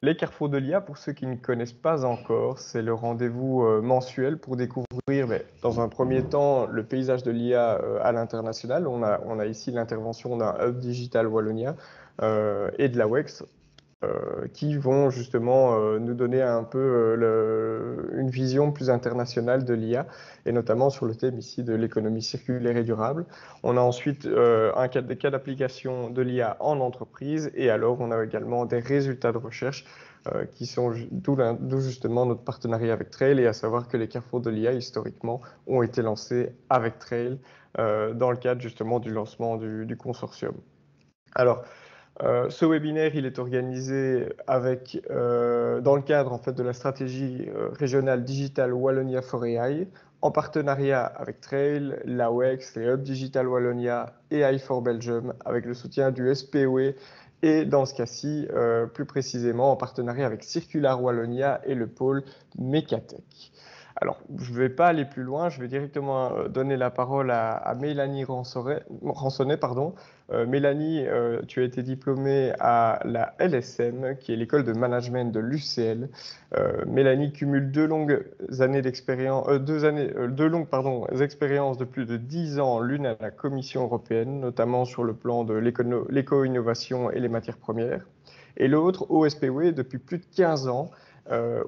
Les Carrefours de l'IA, pour ceux qui ne connaissent pas encore, c'est le rendez-vous mensuel pour découvrir, dans un premier temps, le paysage de l'IA à l'international. On a ici l'intervention d'un hub digital Wallonia et de la WEX qui vont justement nous donner un peu une vision plus internationale de l'IA, et notamment sur le thème ici de l'économie circulaire et durable. On a ensuite des cas d'application de l'IA en entreprise, et alors on a également des résultats de recherche qui sont d'où justement notre partenariat avec Trail, et à savoir que les carrefours de l'IA historiquement ont été lancés avec Trail dans le cadre justement du lancement du consortium. Alors, ce webinaire, il est organisé dans le cadre en fait, de la stratégie régionale Digital Wallonia for AI, en partenariat avec Trail, la WEX, les Hubs Digital Wallonia et AI4 Belgium, avec le soutien du SPOE et dans ce cas-ci, plus précisément en partenariat avec Circular Wallonia et le pôle Mecatech. Alors, je ne vais pas aller plus loin, je vais directement donner la parole à Mélanie Ransonnet. Mélanie, tu as été diplômée à la LSM, qui est l'école de management de l'UCL. Mélanie cumule deux longues expériences de plus de 10 ans, l'une à la Commission européenne, notamment sur le plan de l'éco-innovation et les matières premières, et l'autre au SPOE depuis plus de 15 ans,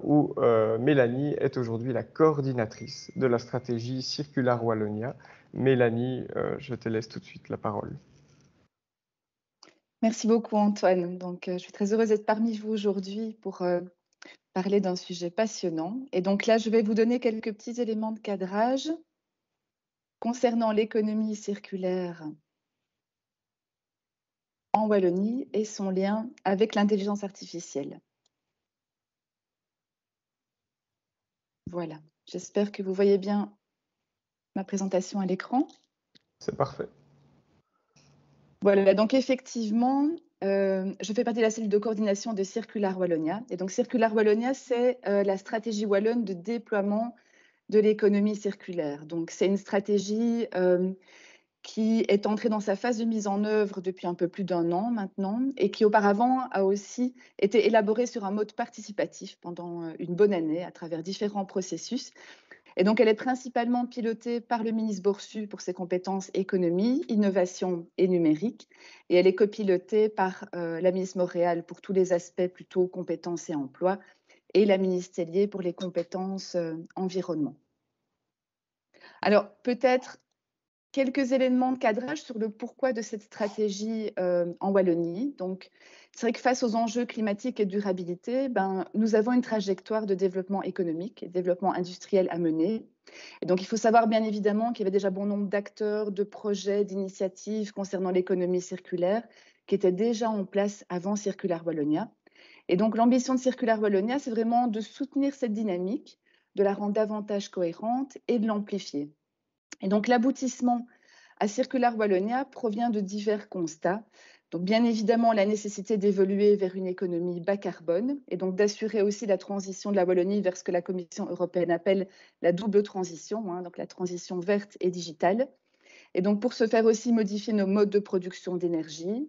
où Mélanie est aujourd'hui la coordinatrice de la stratégie Circular Wallonia. Mélanie, je te laisse tout de suite la parole. Merci beaucoup Antoine. Donc, je suis très heureuse d'être parmi vous aujourd'hui pour parler d'un sujet passionnant. Et donc là, je vais vous donner quelques petits éléments de cadrage concernant l'économie circulaire en Wallonie et son lien avec l'intelligence artificielle. Voilà, j'espère que vous voyez bien ma présentation à l'écran. C'est parfait. Voilà, donc effectivement, je fais partie de la cellule de coordination de Circular Wallonia. Et donc Circular Wallonia, c'est la stratégie wallonne de déploiement de l'économie circulaire. Donc c'est une stratégie qui est entrée dans sa phase de mise en œuvre depuis un peu plus d'1 an maintenant, et qui auparavant a aussi été élaborée sur un mode participatif pendant une bonne année à travers différents processus. Et donc, elle est principalement pilotée par le ministre Borsu pour ses compétences économie, innovation et numérique. Et elle est copilotée par la ministre Montréal pour tous les aspects plutôt compétences et emploi, et la ministre Tellier pour les compétences environnement. Alors, peut-être quelques éléments de cadrage sur le pourquoi de cette stratégie en Wallonie. Donc, c'est vrai que face aux enjeux climatiques et de durabilité, nous avons une trajectoire de développement économique et de développement industriel à mener. Et donc, il faut savoir bien évidemment qu'il y avait déjà bon nombre d'acteurs, de projets, d'initiatives concernant l'économie circulaire qui étaient déjà en place avant Circular Wallonia. Et donc, l'ambition de Circular Wallonia, c'est vraiment de soutenir cette dynamique, de la rendre davantage cohérente et de l'amplifier. Et donc, l'aboutissement à Circular Wallonia provient de divers constats. Donc, bien évidemment, la nécessité d'évoluer vers une économie bas carbone et donc d'assurer aussi la transition de la Wallonie vers ce que la Commission européenne appelle la double transition, donc la transition verte et digitale. Et donc, pour ce faire aussi, modifier nos modes de production d'énergie,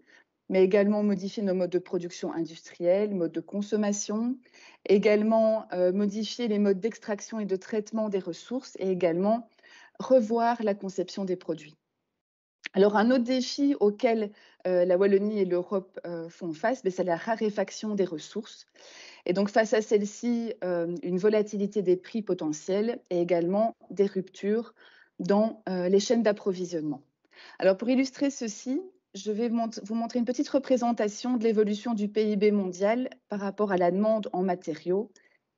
mais également modifier nos modes de production industriels, modes de consommation, également modifier les modes d'extraction et de traitement des ressources, et également revoir la conception des produits. Alors, un autre défi auquel la Wallonie et l'Europe font face, c'est la raréfaction des ressources. Et donc, face à celle-ci, une volatilité des prix potentiels et également des ruptures dans les chaînes d'approvisionnement. Alors, pour illustrer ceci, je vais vous montrer une petite représentation de l'évolution du PIB mondial par rapport à la demande en matériaux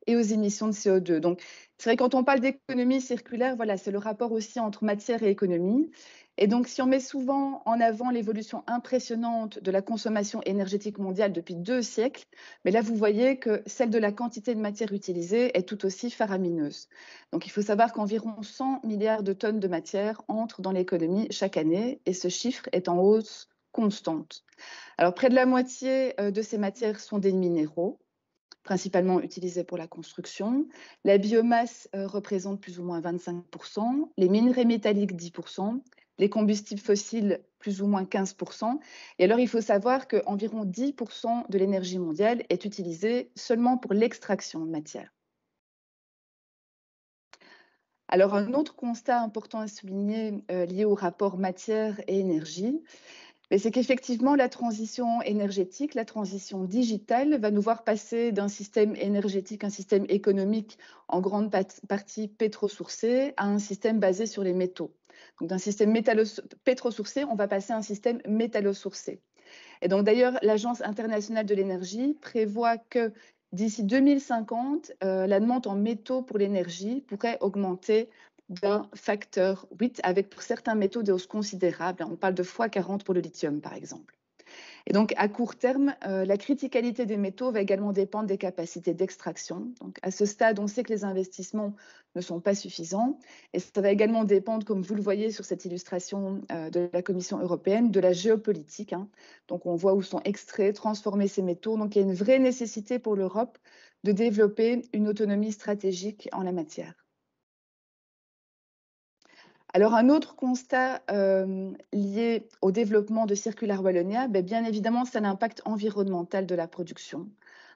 et aux émissions de CO2. Donc, c'est vrai, quand on parle d'économie circulaire, voilà, c'est le rapport aussi entre matière et économie. Et donc, si on met souvent en avant l'évolution impressionnante de la consommation énergétique mondiale depuis 2 siècles, mais là, vous voyez que celle de la quantité de matière utilisée est tout aussi faramineuse. Donc, il faut savoir qu'environ 100 milliards de tonnes de matière entrent dans l'économie chaque année, et ce chiffre est en hausse constante. Alors, près de la moitié de ces matières sont des minéraux, principalement utilisés pour la construction. La biomasse représente plus ou moins 25%, les minerais métalliques 10%, les combustibles fossiles plus ou moins 15%. Et alors, il faut savoir qu'environ 10% de l'énergie mondiale est utilisée seulement pour l'extraction de matière. Alors, un autre constat important à souligner lié au rapport matière et énergie, c'est qu'effectivement, la transition énergétique, la transition digitale va nous voir passer d'un système énergétique, un système économique en grande partie pétrosourcé, à un système basé sur les métaux. Donc, d'un système pétrosourcé, on va passer à un système métallosourcé. Et donc, d'ailleurs, l'Agence internationale de l'énergie prévoit que d'ici 2050, la demande en métaux pour l'énergie pourrait augmenter d'un facteur 8, avec pour certains métaux des hausses considérables. On parle de x40 pour le lithium, par exemple. Et donc, à court terme, la criticalité des métaux va également dépendre des capacités d'extraction. Donc, à ce stade, on sait que les investissements ne sont pas suffisants. Et ça va également dépendre, comme vous le voyez sur cette illustration de la Commission européenne, de la géopolitique. Donc, on voit où sont extraits, transformés ces métaux. Donc, il y a une vraie nécessité pour l'Europe de développer une autonomie stratégique en la matière. Alors, un autre constat lié au développement de Circular Wallonia, bien évidemment, c'est l'impact environnemental de la production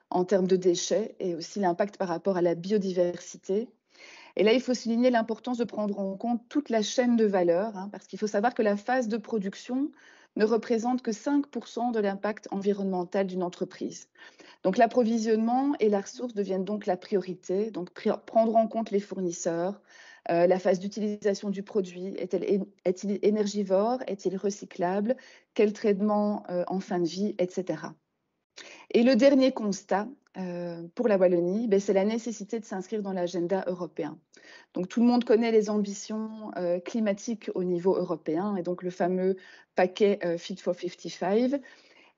en termes de déchets et aussi l'impact par rapport à la biodiversité. Et là, il faut souligner l'importance de prendre en compte toute la chaîne de valeur, parce qu'il faut savoir que la phase de production ne représente que 5% de l'impact environnemental d'une entreprise. Donc, l'approvisionnement et la ressource deviennent donc la priorité. Donc, prendre en compte les fournisseurs, la phase d'utilisation du produit, est-il énergivore, est-il recyclable, quel traitement en fin de vie, etc. Et le dernier constat pour la Wallonie, c'est la nécessité de s'inscrire dans l'agenda européen. Donc, tout le monde connaît les ambitions climatiques au niveau européen et donc le fameux paquet Fit for 55.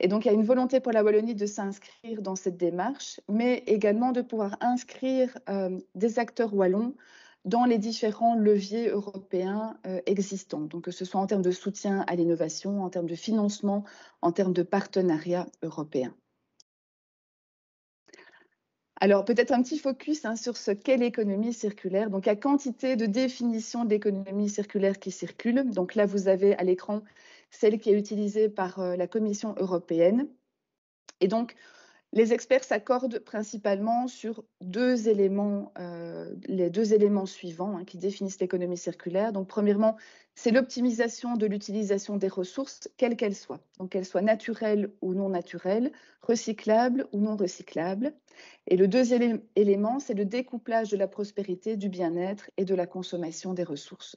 Et donc, il y a une volonté pour la Wallonie de s'inscrire dans cette démarche, mais également de pouvoir inscrire des acteurs wallons dans les différents leviers européens existants. Donc, que ce soit en termes de soutien à l'innovation, en termes de financement, en termes de partenariat européen. Alors, peut-être un petit focus sur ce qu'est l'économie circulaire. Donc, il y a quantité de définitions de l'économie circulaire qui circulent. Donc là, vous avez à l'écran celle qui est utilisée par la Commission européenne. Et donc, les experts s'accordent principalement sur deux éléments, les deux éléments suivants qui définissent l'économie circulaire. Donc, premièrement, c'est l'optimisation de l'utilisation des ressources, quelles qu'elles soient. Donc, qu'elles soient naturelles ou non naturelles, recyclables ou non recyclables. Et le deuxième élément, c'est le découplage de la prospérité, du bien-être et de la consommation des ressources.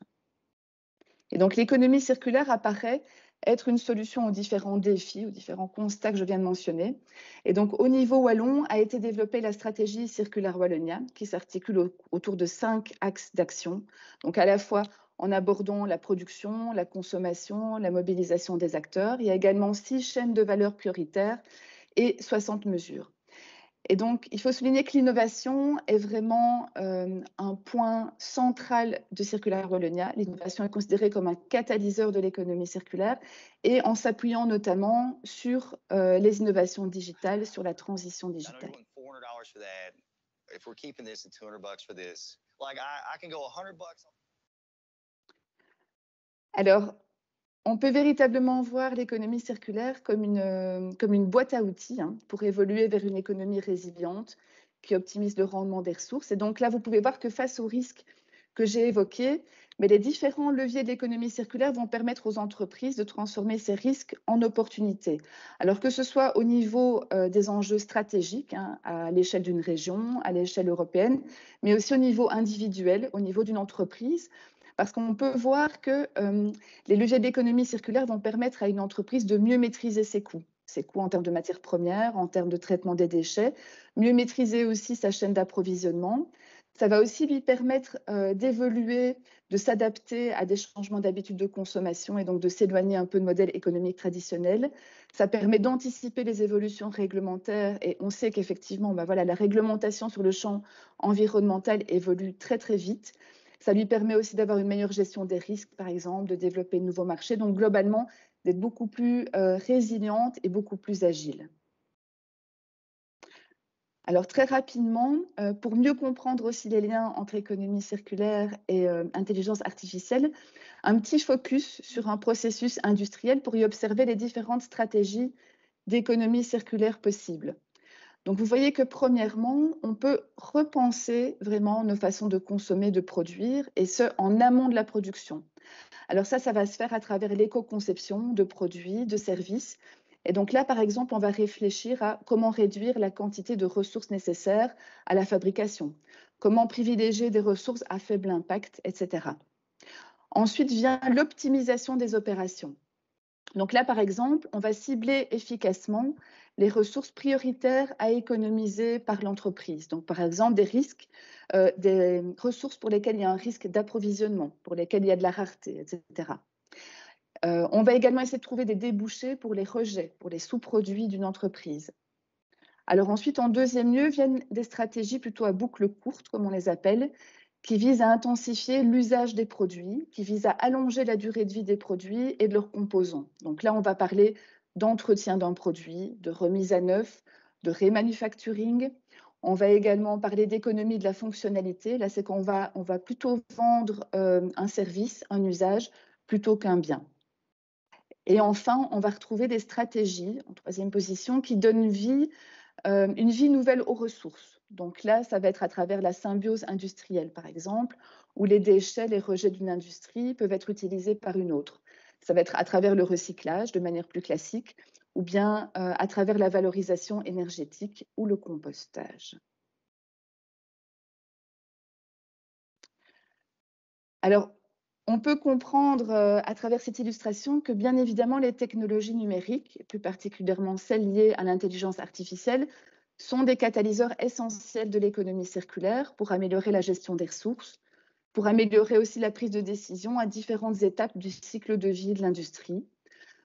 Et donc, l'économie circulaire apparaît être une solution aux différents défis, aux différents constats que je viens de mentionner. Et donc, au niveau wallon, a été développée la stratégie Circular Wallonia, qui s'articule autour de 5 axes d'action. Donc, à la fois en abordant la production, la consommation, la mobilisation des acteurs. Il y a également 6 chaînes de valeur prioritaires et 60 mesures. Et donc, il faut souligner que l'innovation est vraiment un point central de Circular Wallonia. L'innovation est considérée comme un catalyseur de l'économie circulaire et en s'appuyant notamment sur les innovations digitales, sur la transition digitale. Alors, on peut véritablement voir l'économie circulaire comme une boîte à outils pour évoluer vers une économie résiliente qui optimise le rendement des ressources. Et donc là, vous pouvez voir que face aux risques que j'ai évoqués, les différents leviers de l'économie circulaire vont permettre aux entreprises de transformer ces risques en opportunités. Alors que ce soit au niveau des enjeux stratégiques, à l'échelle d'une région, à l'échelle européenne, mais aussi au niveau individuel, au niveau d'une entreprise. Parce qu'on peut voir que les leviers de l'économie circulaire vont permettre à une entreprise de mieux maîtriser ses coûts en termes de matières premières, en termes de traitement des déchets, mieux maîtriser aussi sa chaîne d'approvisionnement. Ça va aussi lui permettre d'évoluer, de s'adapter à des changements d'habitudes de consommation et donc de s'éloigner un peu de modèles économiques traditionnels. Ça permet d'anticiper les évolutions réglementaires et on sait qu'effectivement, la réglementation sur le champ environnemental évolue très très vite. Ça lui permet aussi d'avoir une meilleure gestion des risques, par exemple, de développer de nouveaux marchés. Donc, globalement, d'être beaucoup plus résiliente et beaucoup plus agile. Alors très rapidement, pour mieux comprendre aussi les liens entre économie circulaire et intelligence artificielle, un petit focus sur un processus industriel pour y observer les différentes stratégies d'économie circulaire possibles. Donc vous voyez que premièrement, on peut repenser vraiment nos façons de consommer, de produire, et ce, en amont de la production. Alors ça va se faire à travers l'éco-conception de produits, de services. Et donc là, par exemple, on va réfléchir à comment réduire la quantité de ressources nécessaires à la fabrication, comment privilégier des ressources à faible impact, etc. Ensuite vient l'optimisation des opérations. Donc là, par exemple, on va cibler efficacement les ressources prioritaires à économiser par l'entreprise. Donc, par exemple, des ressources pour lesquelles il y a un risque d'approvisionnement, pour lesquelles il y a de la rareté, etc. On va également essayer de trouver des débouchés pour les rejets, pour les sous-produits d'une entreprise. Alors ensuite, en deuxième lieu, viennent des stratégies plutôt à boucle courte, comme on les appelle, qui visent à intensifier l'usage des produits, qui visent à allonger la durée de vie des produits et de leurs composants. Donc là, on va parler d'entretien d'un produit, de remise à neuf, de remanufacturing. On va également parler d'économie de la fonctionnalité. Là, c'est qu'on va plutôt vendre un service, un usage, plutôt qu'un bien. Et enfin, on va retrouver des stratégies, en troisième position, qui donnent une vie nouvelle aux ressources. Donc là, ça va être à travers la symbiose industrielle, par exemple, où les déchets, les rejets d'une industrie peuvent être utilisés par une autre. Ça va être à travers le recyclage de manière plus classique, ou bien à travers la valorisation énergétique ou le compostage. Alors, on peut comprendre à travers cette illustration que bien évidemment les technologies numériques, et plus particulièrement celles liées à l'intelligence artificielle, sont des catalyseurs essentiels de l'économie circulaire pour améliorer la gestion des ressources, pour améliorer aussi la prise de décision à différentes étapes du cycle de vie de l'industrie.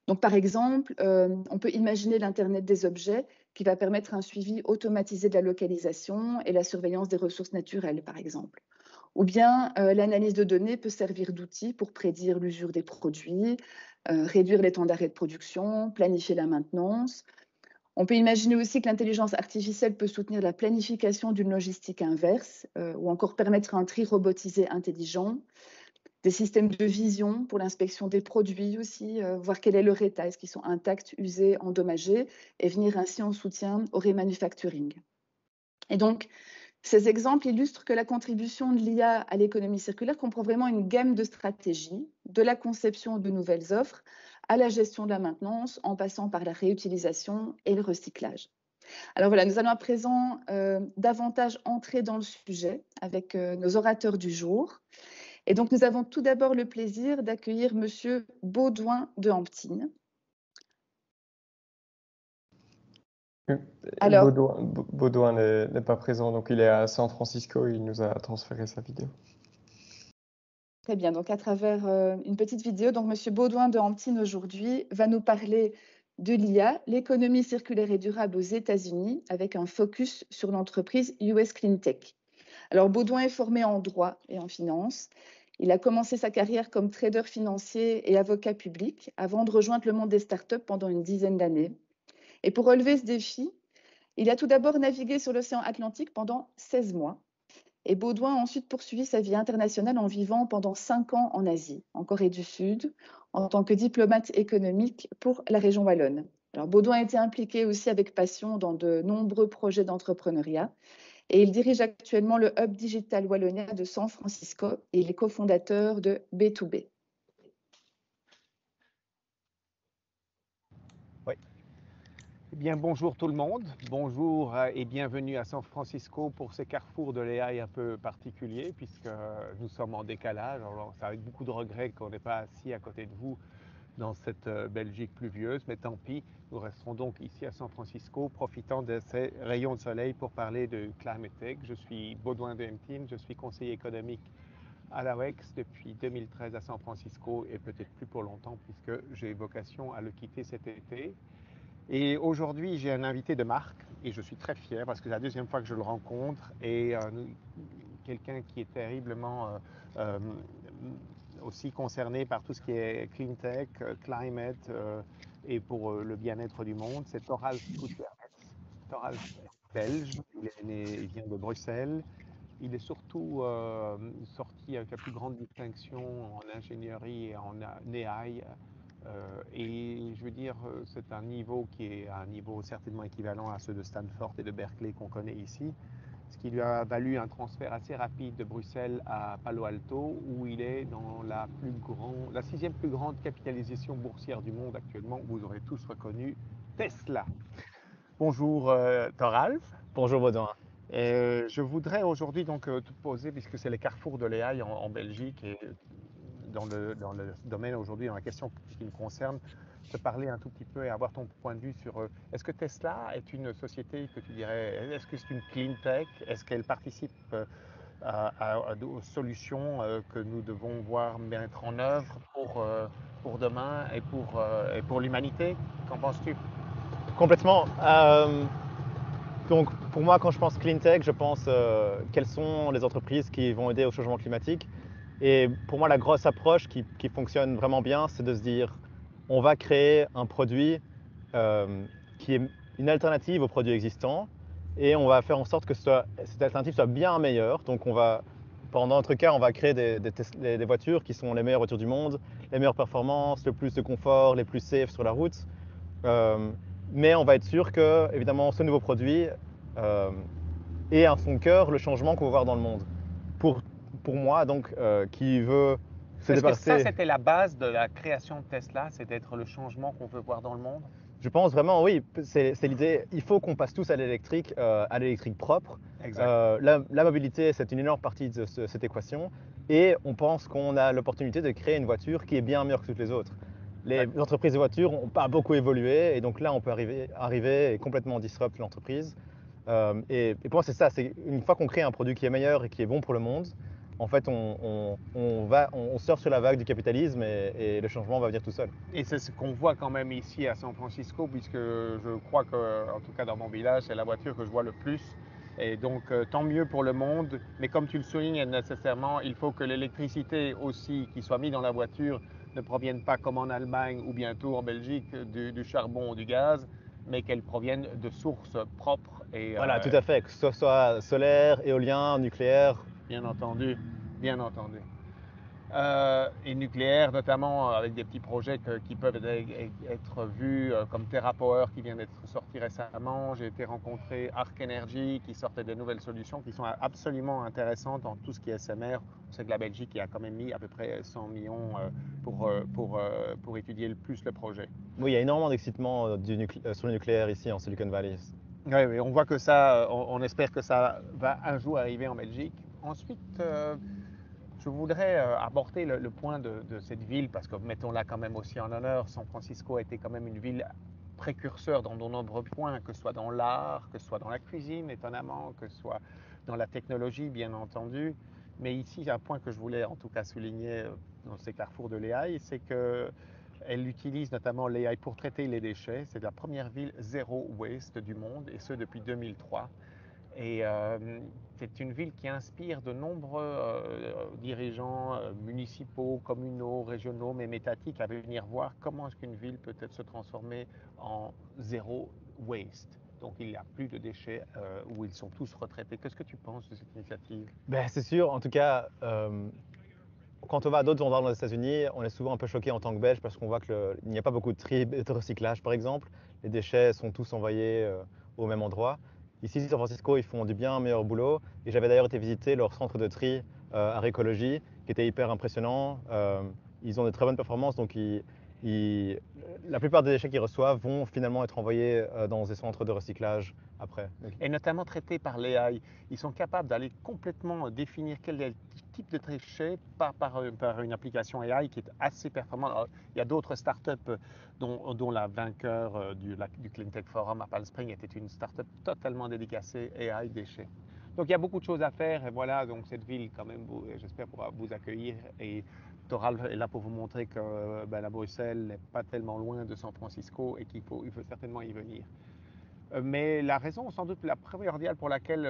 Donc, par exemple, on peut imaginer l'Internet des objets qui va permettre un suivi automatisé de la localisation et la surveillance des ressources naturelles, par exemple. Ou bien l'analyse de données peut servir d'outil pour prédire l'usure des produits, réduire les temps d'arrêt de production, planifier la maintenance. On peut imaginer aussi que l'intelligence artificielle peut soutenir la planification d'une logistique inverse ou encore permettre un tri robotisé intelligent, des systèmes de vision pour l'inspection des produits aussi, voir quel est leur état, est-ce qu'ils sont intacts, usés, endommagés, et venir ainsi en soutien au remanufacturing. Et donc, ces exemples illustrent que la contribution de l'IA à l'économie circulaire comprend vraiment une gamme de stratégies, de la conception de nouvelles offres à la gestion de la maintenance, en passant par la réutilisation et le recyclage. Alors voilà, nous allons à présent davantage entrer dans le sujet avec nos orateurs du jour. Et donc, nous avons tout d'abord le plaisir d'accueillir Monsieur Baudouin de Hamptine. Alors, Baudouin n'est pas présent, donc il est à San Francisco, il nous a transféré sa vidéo. très bien, donc à travers une petite vidéo, donc Monsieur Baudouin de Hamptine aujourd'hui va nous parler de l'IA, l'économie circulaire et durable aux États-Unis, avec un focus sur l'entreprise US Cleantech. Alors, Baudouin est formé en droit et en finance. Il a commencé sa carrière comme trader financier et avocat public avant de rejoindre le monde des startups pendant une dizaine d'années. Et pour relever ce défi, il a tout d'abord navigué sur l'océan Atlantique pendant 16 mois. Et Baudouin a ensuite poursuivi sa vie internationale en vivant pendant 5 ans en Asie, en Corée du Sud, en tant que diplomate économique pour la région wallonne. Alors, Baudouin a été impliqué aussi avec passion dans de nombreux projets d'entrepreneuriat et il dirige actuellement le Hub Digital Wallonia de San Francisco et il est cofondateur de B2B. Oui. Eh bien, bonjour tout le monde. Bonjour et bienvenue à San Francisco pour ce carrefour de l'AI un peu particulier puisque nous sommes en décalage. Alors, c'est avec beaucoup de regrets qu'on n'est pas assis à côté de vous dans cette Belgique pluvieuse, mais tant pis. Nous resterons donc ici à San Francisco, profitant de ces rayons de soleil pour parler de Climate Tech. Je suis Baudouin de Hamptine, je suis conseiller économique à la WEX depuis 2013 à San Francisco et peut-être plus pour longtemps puisque j'ai vocation à le quitter cet été. Et aujourd'hui, j'ai un invité de marque et je suis très fier parce que c'est la deuxième fois que je le rencontre et quelqu'un qui est terriblement aussi concerné par tout ce qui est clean tech, climate et pour le bien-être du monde, c'est Toral Gutiérrez. Toral, belge, il vient de Bruxelles. Il est surtout sorti avec la plus grande distinction en ingénierie et en AI. Et je veux dire, c'est un niveau qui est un niveau certainement équivalent à ceux de Stanford et de Berkeley qu'on connaît ici, ce qui lui a valu un transfert assez rapide de Bruxelles à Palo Alto, où il est dans la sixième plus grande capitalisation boursière du monde actuellement. Vous aurez tous reconnu Tesla. Bonjour Thoralf. Bonjour Baudouin. Je voudrais aujourd'hui donc te poser, puisque c'est le carrefour de l'AI en Belgique et dans le domaine aujourd'hui, dans la question qui me concerne, te parler un tout petit peu et avoir ton point de vue sur est-ce que Tesla est une société que tu dirais, est-ce que c'est une clean tech? Est-ce qu'elle participe aux solutions que nous devons voir mettre en œuvre pour demain et pour l'humanité? Qu'en penses-tu? Complètement. Donc pour moi, quand je pense clean tech, je pense quelles sont les entreprises qui vont aider au changement climatique. Et pour moi, la grosse approche qui fonctionne vraiment bien, c'est de se dire, on va créer un produit qui est une alternative aux produits existants et on va faire en sorte que cette alternative soit bien meilleure. Donc dans notre cas, on va créer des voitures qui sont les meilleures voitures du monde, les meilleures performances, le plus de confort, les plus safe sur la route. Mais on va être sûr que, évidemment, ce nouveau produit ait à son cœur le changement qu'on veut voir dans le monde. Pour moi, donc, qui veut se Est-ce que ça, débarrasser. c'était la base de la création de Tesla, c'est d'être le changement qu'on veut voir dans le monde? Je pense vraiment, oui, c'est l'idée. Il faut qu'on passe tous à l'électrique propre. Exact. La mobilité, c'est une énorme partie de cette équation. Et on pense qu'on a l'opportunité de créer une voiture qui est bien meilleure que toutes les autres. Les entreprises de voitures n'ont pas beaucoup évolué. Et donc là, on peut arriver et complètement disrupt l'entreprise. Et pour moi, c'est ça. C'est une fois qu'on crée un produit qui est meilleur et qui est bon pour le monde, en fait, on sort sur la vague du capitalisme et le changement va venir tout seul. Et c'est ce qu'on voit quand même ici à San Francisco, puisque je crois que, en tout cas dans mon village, c'est la voiture que je vois le plus. Et donc, tant mieux pour le monde. Mais comme tu le soulignes, nécessairement, il faut que l'électricité aussi qui soit mise dans la voiture ne provienne pas comme en Allemagne ou bientôt en Belgique du charbon ou du gaz, mais qu'elle provienne de sources propres et Voilà, tout à fait. Que ce soit solaire, éolien, nucléaire. bien entendu, bien entendu. Et nucléaire, notamment avec des petits projets qui peuvent être vus comme TerraPower qui vient d'être sorti récemment. J'ai été rencontrer Arc Energy qui sortait de nouvelles solutions qui sont absolument intéressantes dans tout ce qui est SMR. On sait que la Belgique y a quand même mis à peu près 100 millions pour étudier le projet. Oui, il y a énormément d'excitement sur le nucléaire ici en Silicon Valley. Oui, oui, on voit que ça, on espère que ça va un jour arriver en Belgique. Ensuite, je voudrais aborder le point de cette ville parce que mettons-la quand même aussi en honneur. San Francisco a été quand même une ville précurseur dans de nombreux points, que ce soit dans l'art, que ce soit dans la cuisine, étonnamment, que ce soit dans la technologie, bien entendu. Mais ici, un point que je voulais en tout cas souligner dans ces carrefours de l'AI, c'est qu'elle utilise notamment l'AI pour traiter les déchets. C'est la première ville zéro waste du monde, et ce depuis 2003. Et c'est une ville qui inspire de nombreux dirigeants municipaux, communaux, régionaux, même étatiques à venir voir comment est-ce qu'une ville peut être se transformer en zéro waste. Donc il n'y a plus de déchets où ils sont tous retraités. Qu'est-ce que tu penses de cette initiative? Ben, c'est sûr, en tout cas, quand on va à d'autres endroits dans les États-Unis, on est souvent un peu choqué en tant que Belge parce qu'on voit qu'il n'y a pas beaucoup de tri et de recyclage, par exemple. Les déchets sont tous envoyés au même endroit. Ici, à San Francisco, ils font du bien meilleur boulot. Et j'avais d'ailleurs été visiter leur centre de tri à Récologie, qui était hyper impressionnant. Ils ont de très bonnes performances, donc la plupart des déchets qu'ils reçoivent vont finalement être envoyés dans des centres de recyclage après. Et notamment traités par l'AI. Ils sont capables d'aller complètement définir quel est le type de déchet par une application AI qui est assez performante. Alors, il y a d'autres startups dont la vainqueur du Clean Tech Forum à Palm Springs était une startup totalement dédicacée AI déchets. Donc il y a beaucoup de choses à faire et voilà, donc cette ville quand même, j'espère pouvoir vous accueillir et Toral est là pour vous montrer que la Bruxelles n'est pas tellement loin de San Francisco et il faut certainement y venir. Mais la raison, sans doute la primordiale pour laquelle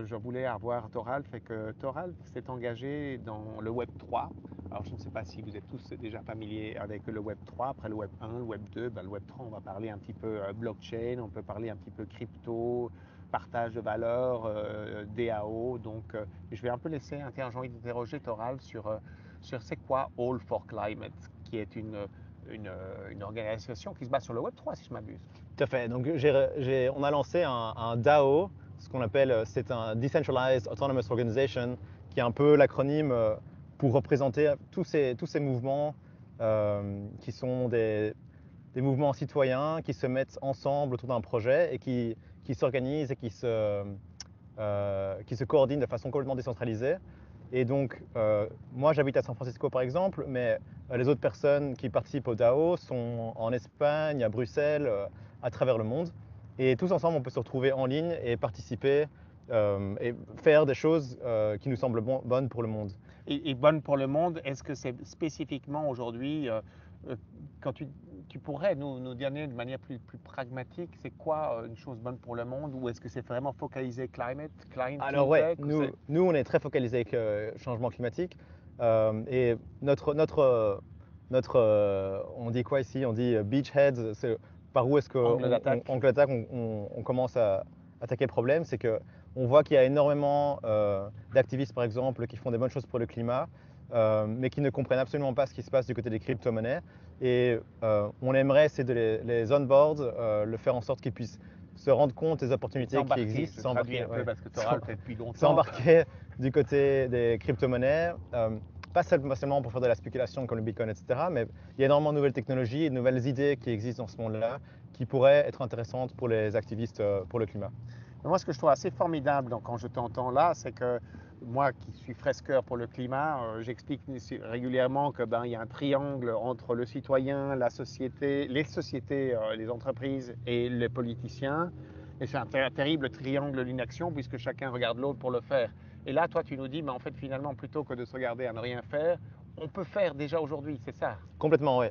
je voulais avoir Toral, c'est que Toral s'est engagé dans le Web 3. Alors je ne sais pas si vous êtes tous déjà familiers avec le Web 3, après le Web 1, le Web 2, le Web 3, on va parler un petit peu blockchain, on peut parler un petit peu crypto, partage de valeurs, DAO. Donc, je vais un peu laisser j'ai envie d'interroger Toral sur c'est quoi All for Climate, qui est une organisation qui se base sur le Web3, si je m'abuse. Tout à fait. Donc, on a lancé un DAO, ce qu'on appelle, c'est un Decentralized Autonomous Organization, qui est un peu l'acronyme pour représenter tous ces mouvements qui sont des mouvements citoyens qui se mettent ensemble autour d'un projet et qui s'organisent et qui se coordinent de façon complètement décentralisée. Et donc, moi j'habite à San Francisco par exemple, mais les autres personnes qui participent au DAO sont en Espagne, à Bruxelles, à travers le monde. Et tous ensemble, on peut se retrouver en ligne et participer et faire des choses qui nous semblent bonnes pour le monde. Et bonnes pour le monde, est-ce que c'est spécifiquement aujourd'hui, quand tu pourrais nous dire de manière plus pragmatique, c'est quoi une chose bonne pour le monde, ou est-ce que c'est vraiment focalisé climate? Alors ouais, nous on est très focalisé avec le changement climatique et on dit quoi ici? On dit beachheads, c'est par où est-ce Angle d'attaque. on commence à attaquer le problème, c'est que on voit qu'il y a énormément d'activistes par exemple qui font des bonnes choses pour le climat, mais qui ne comprennent absolument pas ce qui se passe du côté des crypto-monnaies. Et on aimerait essayer de les onboard, le faire en sorte qu'ils puissent se rendre compte des opportunités qui existent, s'embarquer un peu parce que Toral le fait depuis longtemps. S'embarquer du côté des crypto-monnaies, pas seulement pour faire de la spéculation comme le Bitcoin, etc., mais il y a énormément de nouvelles technologies et de nouvelles idées qui existent dans ce monde-là qui pourraient être intéressantes pour les activistes pour le climat. Moi, ce que je trouve assez formidable quand je t'entends là, c'est que moi qui suis fresqueur pour le climat, j'explique régulièrement que il y a un triangle entre le citoyen, la société, les sociétés, les entreprises et les politiciens. Et c'est un terrible triangle d'inaction puisque chacun regarde l'autre pour le faire. Et là, toi, tu nous dis, mais en fait, finalement, plutôt que de se regarder à ne rien faire, on peut faire déjà aujourd'hui, c'est ça? Complètement, oui.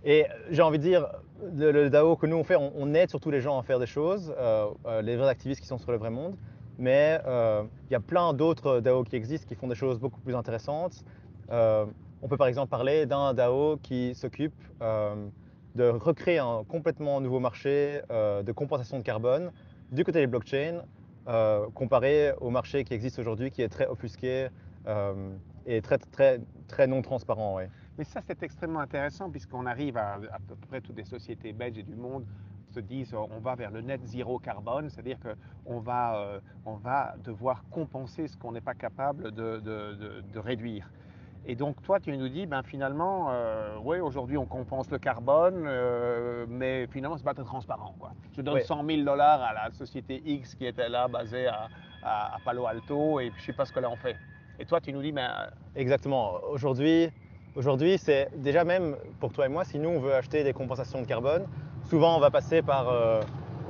Et j'ai envie de dire, le DAO que nous on fait, on aide surtout les gens à faire des choses, les vrais activistes qui sont sur le vrai monde. Mais il y a plein d'autres DAO qui existent, qui font des choses beaucoup plus intéressantes. On peut par exemple parler d'un DAO qui s'occupe de recréer un complètement nouveau marché de compensation de carbone du côté des blockchains, comparé au marché qui existe aujourd'hui, qui est très offusqué et très non transparent. Ouais. Mais ça, c'est extrêmement intéressant puisqu'on arrive à peu près toutes les sociétés belges et du monde se disent on va vers le net zéro carbone, c'est-à-dire qu'on va, on va devoir compenser ce qu'on n'est pas capable de réduire. Et donc toi, tu nous dis, finalement, oui, aujourd'hui on compense le carbone, mais finalement c'est pas très transparent, quoi. Je donne 100 000 $ à la société X qui était là, basée à Palo Alto, et je sais pas ce que là on fait. Et toi, tu nous dis, Exactement. Aujourd'hui, c'est déjà même pour toi et moi, si nous on veut acheter des compensations de carbone, souvent on va passer par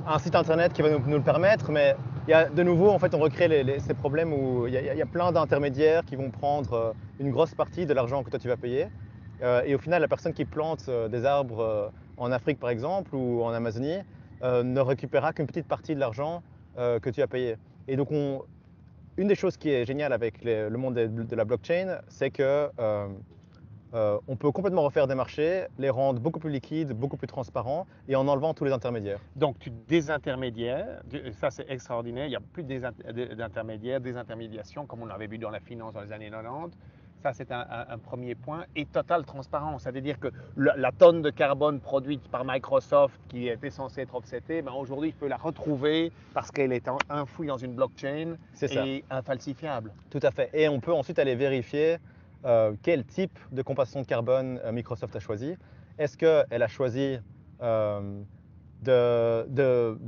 un site internet qui va nous le permettre, mais il y a de nouveau, en fait, on recrée ces problèmes où il y a plein d'intermédiaires qui vont prendre une grosse partie de l'argent que toi tu vas payer. Et au final, la personne qui plante des arbres en Afrique par exemple ou en Amazonie ne récupérera qu'une petite partie de l'argent que tu as payé. Et donc une des choses qui est géniale avec le monde de la blockchain, c'est que on peut complètement refaire des marchés, les rendre beaucoup plus liquides, beaucoup plus transparents et en enlevant tous les intermédiaires. Donc tu désintermédiaires, ça c'est extraordinaire, il n'y a plus d'intermédiaires, désintermédiation comme on l'avait vu dans la finance dans les années 90. Ça c'est un premier point. Et totale transparence, c'est-à-dire que la tonne de carbone produite par Microsoft qui était censée être offsetée, aujourd'hui il peut la retrouver parce qu'elle est enfouie dans une blockchain et infalsifiable. Tout à fait. Et on peut ensuite aller vérifier quel type de compensation de carbone Microsoft a choisi. Est-ce qu'elle a choisi de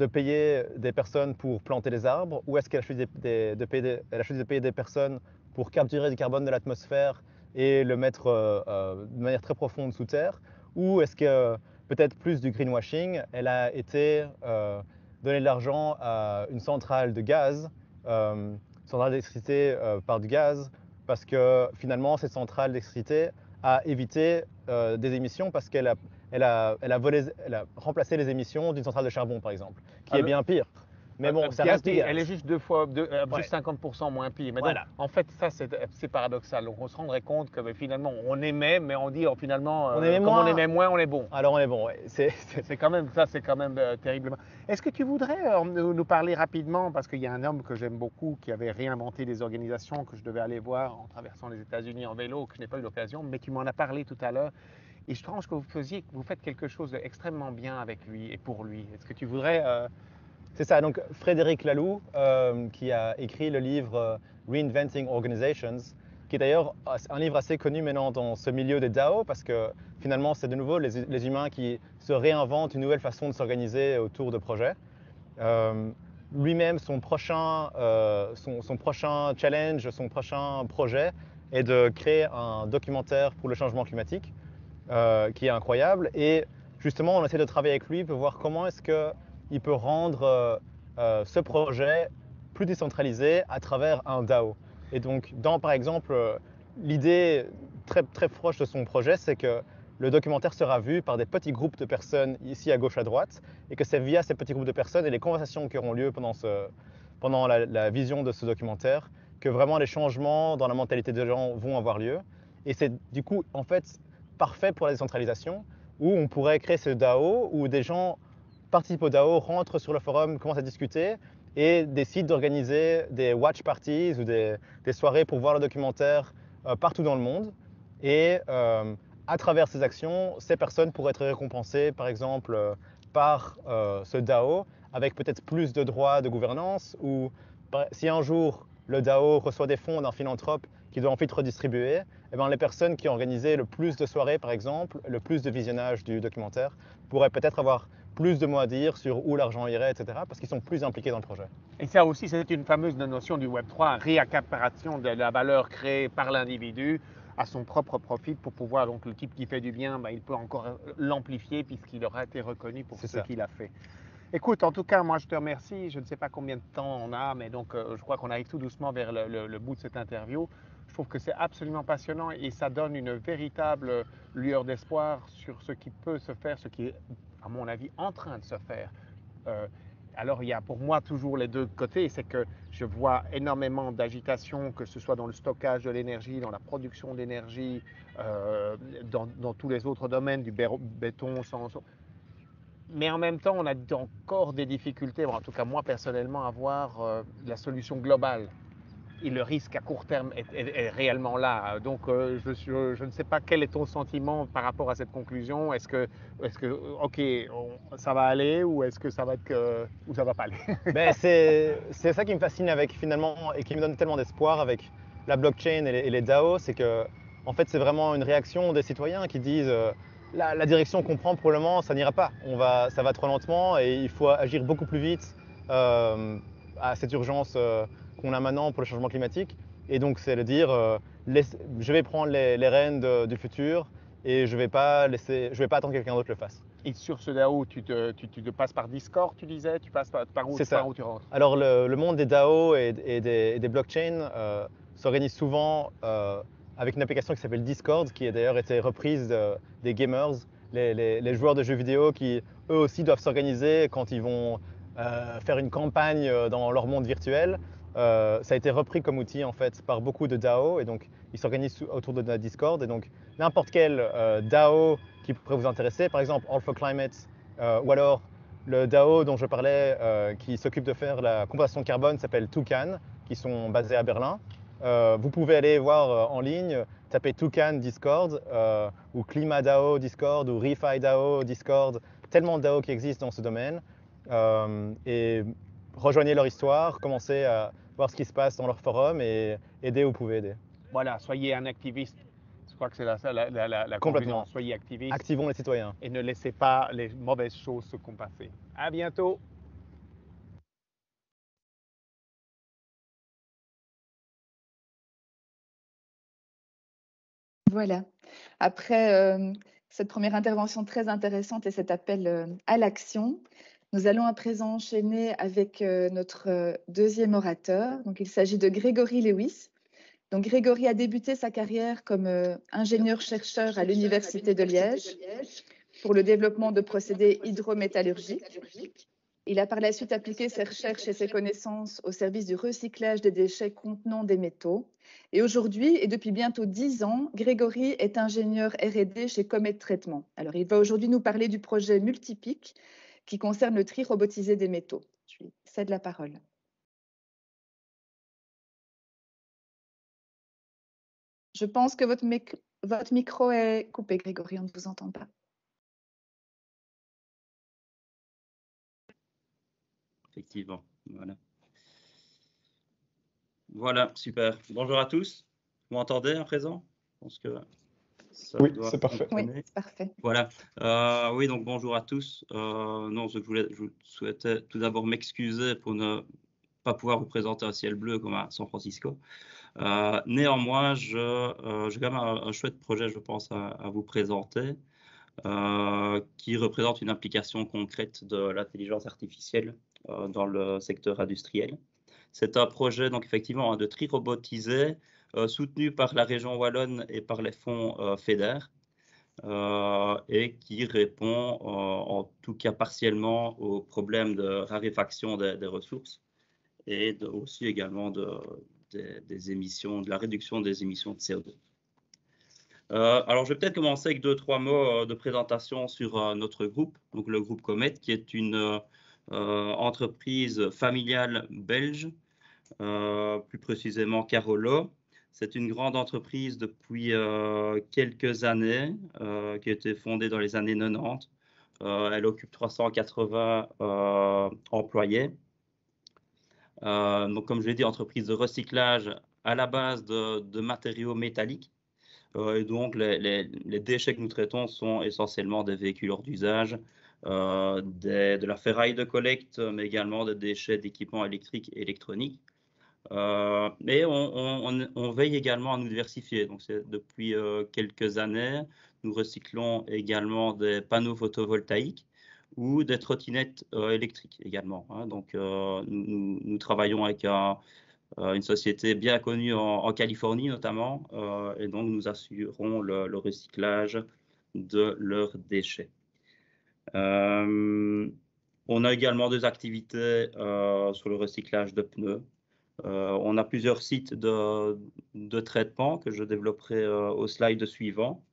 payer des personnes pour planter des arbres, ou est-ce qu'elle a choisi de payer des personnes pour capturer du carbone de l'atmosphère et le mettre de manière très profonde sous terre, ou est-ce que peut-être plus du greenwashing, elle a été donner de l'argent à une centrale de gaz, centrale d'électricité par du gaz, parce que finalement cette centrale d'électricité a évité des émissions parce qu'elle a remplacé les émissions d'une centrale de charbon par exemple, qui est bien pire. Mais bon, ça Bien reste du pire, gaz. elle est juste Ouais. juste 50% moins pire. Mais Voilà. donc, en fait, ça, c'est paradoxal. Donc, on se rendrait compte que finalement, on aimait, mais on dit finalement, On aimait comme on moins. aimait moins, on est bon. Alors on est bon, ouais. C'est quand même ça, c'est quand même terriblement. Est-ce que tu voudrais nous parler rapidement, parce qu'il y a un homme que j'aime beaucoup qui avait réinventé des organisations que je devais aller voir en traversant les États-Unis en vélo, que je n'ai pas eu l'occasion, mais tu m'en as parlé tout à l'heure. Et je pense que vous faites quelque chose d'extrêmement bien avec lui et pour lui. Est-ce que tu voudrais C'est ça, donc Frédéric Laloux, qui a écrit le livre Reinventing Organizations, qui est d'ailleurs un livre assez connu maintenant dans ce milieu des DAO, parce que finalement, c'est de nouveau les humains qui se réinventent une nouvelle façon de s'organiser autour de projets. Lui-même, son prochain challenge, son prochain projet est de créer un documentaire pour le changement climatique, qui est incroyable. Et justement, on essaie de travailler avec lui pour voir comment est-ce qu'il peut rendre ce projet plus décentralisé à travers un DAO. Et donc, par exemple, l'idée très, très proche de son projet, c'est que le documentaire sera vu par des petits groupes de personnes ici à gauche, à droite, et que c'est via ces petits groupes de personnes et les conversations qui auront lieu pendant la vision de ce documentaire que vraiment les changements dans la mentalité des gens vont avoir lieu. Et c'est du coup, en fait, parfait pour la décentralisation, où on pourrait créer ce DAO, où des gens participent au DAO, rentrent sur le forum, commencent à discuter, et décident d'organiser des watch parties ou des soirées pour voir le documentaire partout dans le monde. Et à travers ces actions, ces personnes pourraient être récompensées, par exemple, par ce DAO, avec peut-être plus de droits de gouvernance, ou si un jour le DAO reçoit des fonds d'un philanthrope qui doit ensuite redistribuer, eh bien, les personnes qui ont organisé le plus de soirées, par exemple, le plus de visionnage du documentaire, pourraient peut-être avoir plus de mots à dire sur où l'argent irait, etc., parce qu'ils sont plus impliqués dans le projet. Et ça aussi, c'est une fameuse notion du Web3, réaccaparation de la valeur créée par l'individu à son propre profit pour pouvoir, donc le type qui fait du bien, il peut encore l'amplifier puisqu'il aura été reconnu pour ce qu'il a fait. Écoute, en tout cas, moi je te remercie. Je ne sais pas combien de temps on a, mais donc je crois qu'on arrive tout doucement vers le bout de cette interview. Je trouve que c'est absolument passionnant et ça donne une véritable lueur d'espoir sur ce qui peut se faire, ce qui est, à mon avis, en train de se faire. Alors il y a pour moi toujours les deux côtés, c'est que je vois énormément d'agitation, que ce soit dans le stockage de l'énergie, dans la production d'énergie, dans tous les autres domaines, du béton, mais en même temps on a encore des difficultés, en tout cas moi personnellement, à voir la solution globale. Et le risque à court terme est réellement là. Donc, je ne sais pas quel est ton sentiment par rapport à cette conclusion. Est-ce que ok, ça va aller ou est-ce que ça va être ou ça va pas aller? Ben, c'est ça qui me fascine avec finalement et qui me donne tellement d'espoir avec la blockchain et les DAO, c'est que en fait c'est vraiment une réaction des citoyens qui disent la direction qu'on prend pour le moment ça n'ira pas, ça va trop lentement et il faut agir beaucoup plus vite à cette urgence qu'on a maintenant pour le changement climatique. Et donc c'est de dire je vais prendre les rênes du futur et je vais pas attendre que quelqu'un d'autre le fasse. Et sur ce DAO, tu te passes par Discord, tu disais, tu passes par où tu rentres? Alors le monde des DAO et des blockchains s'organise souvent avec une application qui s'appelle Discord, qui a d'ailleurs été reprise des gamers, les joueurs de jeux vidéo qui eux aussi doivent s'organiser quand ils vont faire une campagne dans leur monde virtuel. Ça a été repris comme outil en fait par beaucoup de DAO et donc ils s'organisent autour de Discord et donc n'importe quel DAO qui pourrait vous intéresser, par exemple Alpha Climate ou alors le DAO dont je parlais qui s'occupe de faire la compensation de carbone s'appelle Toucan, qui sont basés à Berlin. Vous pouvez aller voir en ligne, taper Toucan Discord ou Climat DAO Discord ou Refi DAO Discord, tellement de DAO qui existent dans ce domaine et rejoignez leur histoire, commencez à voir ce qui se passe dans leur forum et aidez où vous pouvez aider. Voilà, soyez un activiste. Je crois que c'est la Complètement. conclusion. Soyez activiste. Activons les citoyens. Et ne laissez pas les mauvaises choses se compasser. À bientôt. Voilà. Après cette première intervention très intéressante et cet appel à l'action, nous allons à présent enchaîner avec notre deuxième orateur. Donc, il s'agit de Grégory Lewis. Donc, Grégory a débuté sa carrière comme ingénieur-chercheur à l'Université de Liège pour le développement de procédés hydrométallurgiques. Il a par la suite appliqué ses recherches et ses connaissances au service du recyclage des déchets contenant des métaux. Et aujourd'hui, et depuis bientôt 10 ans, Grégory est ingénieur R&D chez Comet Traitement. Alors, il va aujourd'hui nous parler du projet Multipic qui concerne le tri robotisé des métaux. Je lui cède la parole. Je pense que votre micro est coupé, Grégory, on ne vous entend pas. Effectivement, voilà. Voilà, super. Bonjour à tous. Vous m'entendez à présent? Je pense que ça Oui, doit c'est parfait. Oui, fonctionner. c'est parfait. Voilà. Oui, donc bonjour à tous. Non, je souhaitais tout d'abord m'excuser pour ne pas pouvoir vous présenter un ciel bleu comme à San Francisco. Néanmoins, j'ai quand même un chouette projet, je pense, à vous présenter, qui représente une application concrète de l'intelligence artificielle dans le secteur industriel. C'est un projet donc effectivement de tri robotisé soutenu par la région wallonne et par les fonds FEDER et qui répond en tout cas partiellement aux problèmes de raréfaction des ressources et aussi également des émissions, de la réduction des émissions de CO2. Alors, je vais peut-être commencer avec 2-3 mots de présentation sur notre groupe, donc le groupe Comet, qui est une entreprise familiale belge, plus précisément Carolo. C'est une grande entreprise depuis quelques années, qui a été fondée dans les années 90. Elle occupe 380 employés. Donc, comme je l'ai dit, entreprise de recyclage à la base de matériaux métalliques. Et donc, les déchets que nous traitons sont essentiellement des véhicules hors d'usage, de la ferraille de collecte, mais également des déchets d'équipements électriques et électroniques. Mais on veille également à nous diversifier. Donc, depuis quelques années, nous recyclons également des panneaux photovoltaïques ou des trottinettes électriques également. Hein. Donc, nous travaillons avec une société bien connue en Californie notamment, et donc nous assurons le recyclage de leurs déchets. On a également des activités sur le recyclage de pneus. On a plusieurs sites de traitement que je développerai au slide suivant.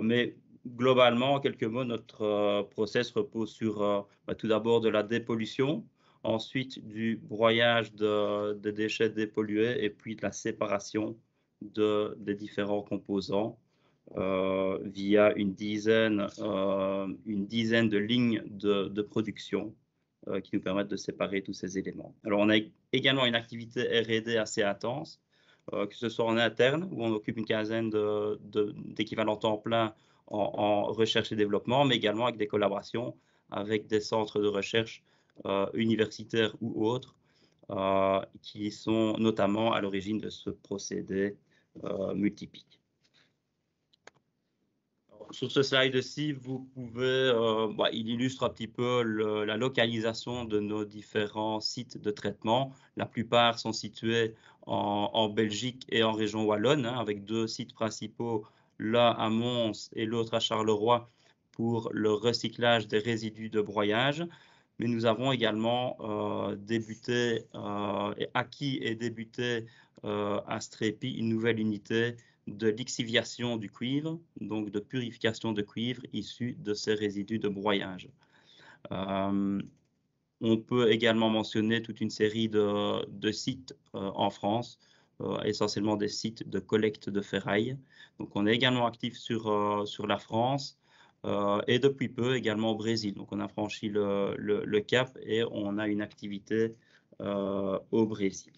Mais globalement, en quelques mots, notre process repose sur tout d'abord de la dépollution, ensuite du broyage des déchets dépollués et puis de la séparation des différents composants via une dizaine de lignes de production qui nous permettent de séparer tous ces éléments. Alors, on a également une activité R&D assez intense, que ce soit en interne, où on occupe une quinzaine d'équivalents temps plein en recherche et développement, mais également avec des collaborations avec des centres de recherche universitaires ou autres, qui sont notamment à l'origine de ce procédé Multipic. Sur ce slide-ci, vous pouvez, il illustre un petit peu la localisation de nos différents sites de traitement. La plupart sont situés en Belgique et en région wallonne, hein, avec 2 sites principaux, l'un à Mons et l'autre à Charleroi, pour le recyclage des résidus de broyage. Mais nous avons également acquis et débuté à Strépy une nouvelle unité de lixiviation du cuivre, donc de purification de cuivre issu de ces résidus de broyage. On peut également mentionner toute une série de sites en France, essentiellement des sites de collecte de ferraille. Donc, on est également actif sur la France et depuis peu également au Brésil. Donc, on a franchi le cap et on a une activité au Brésil.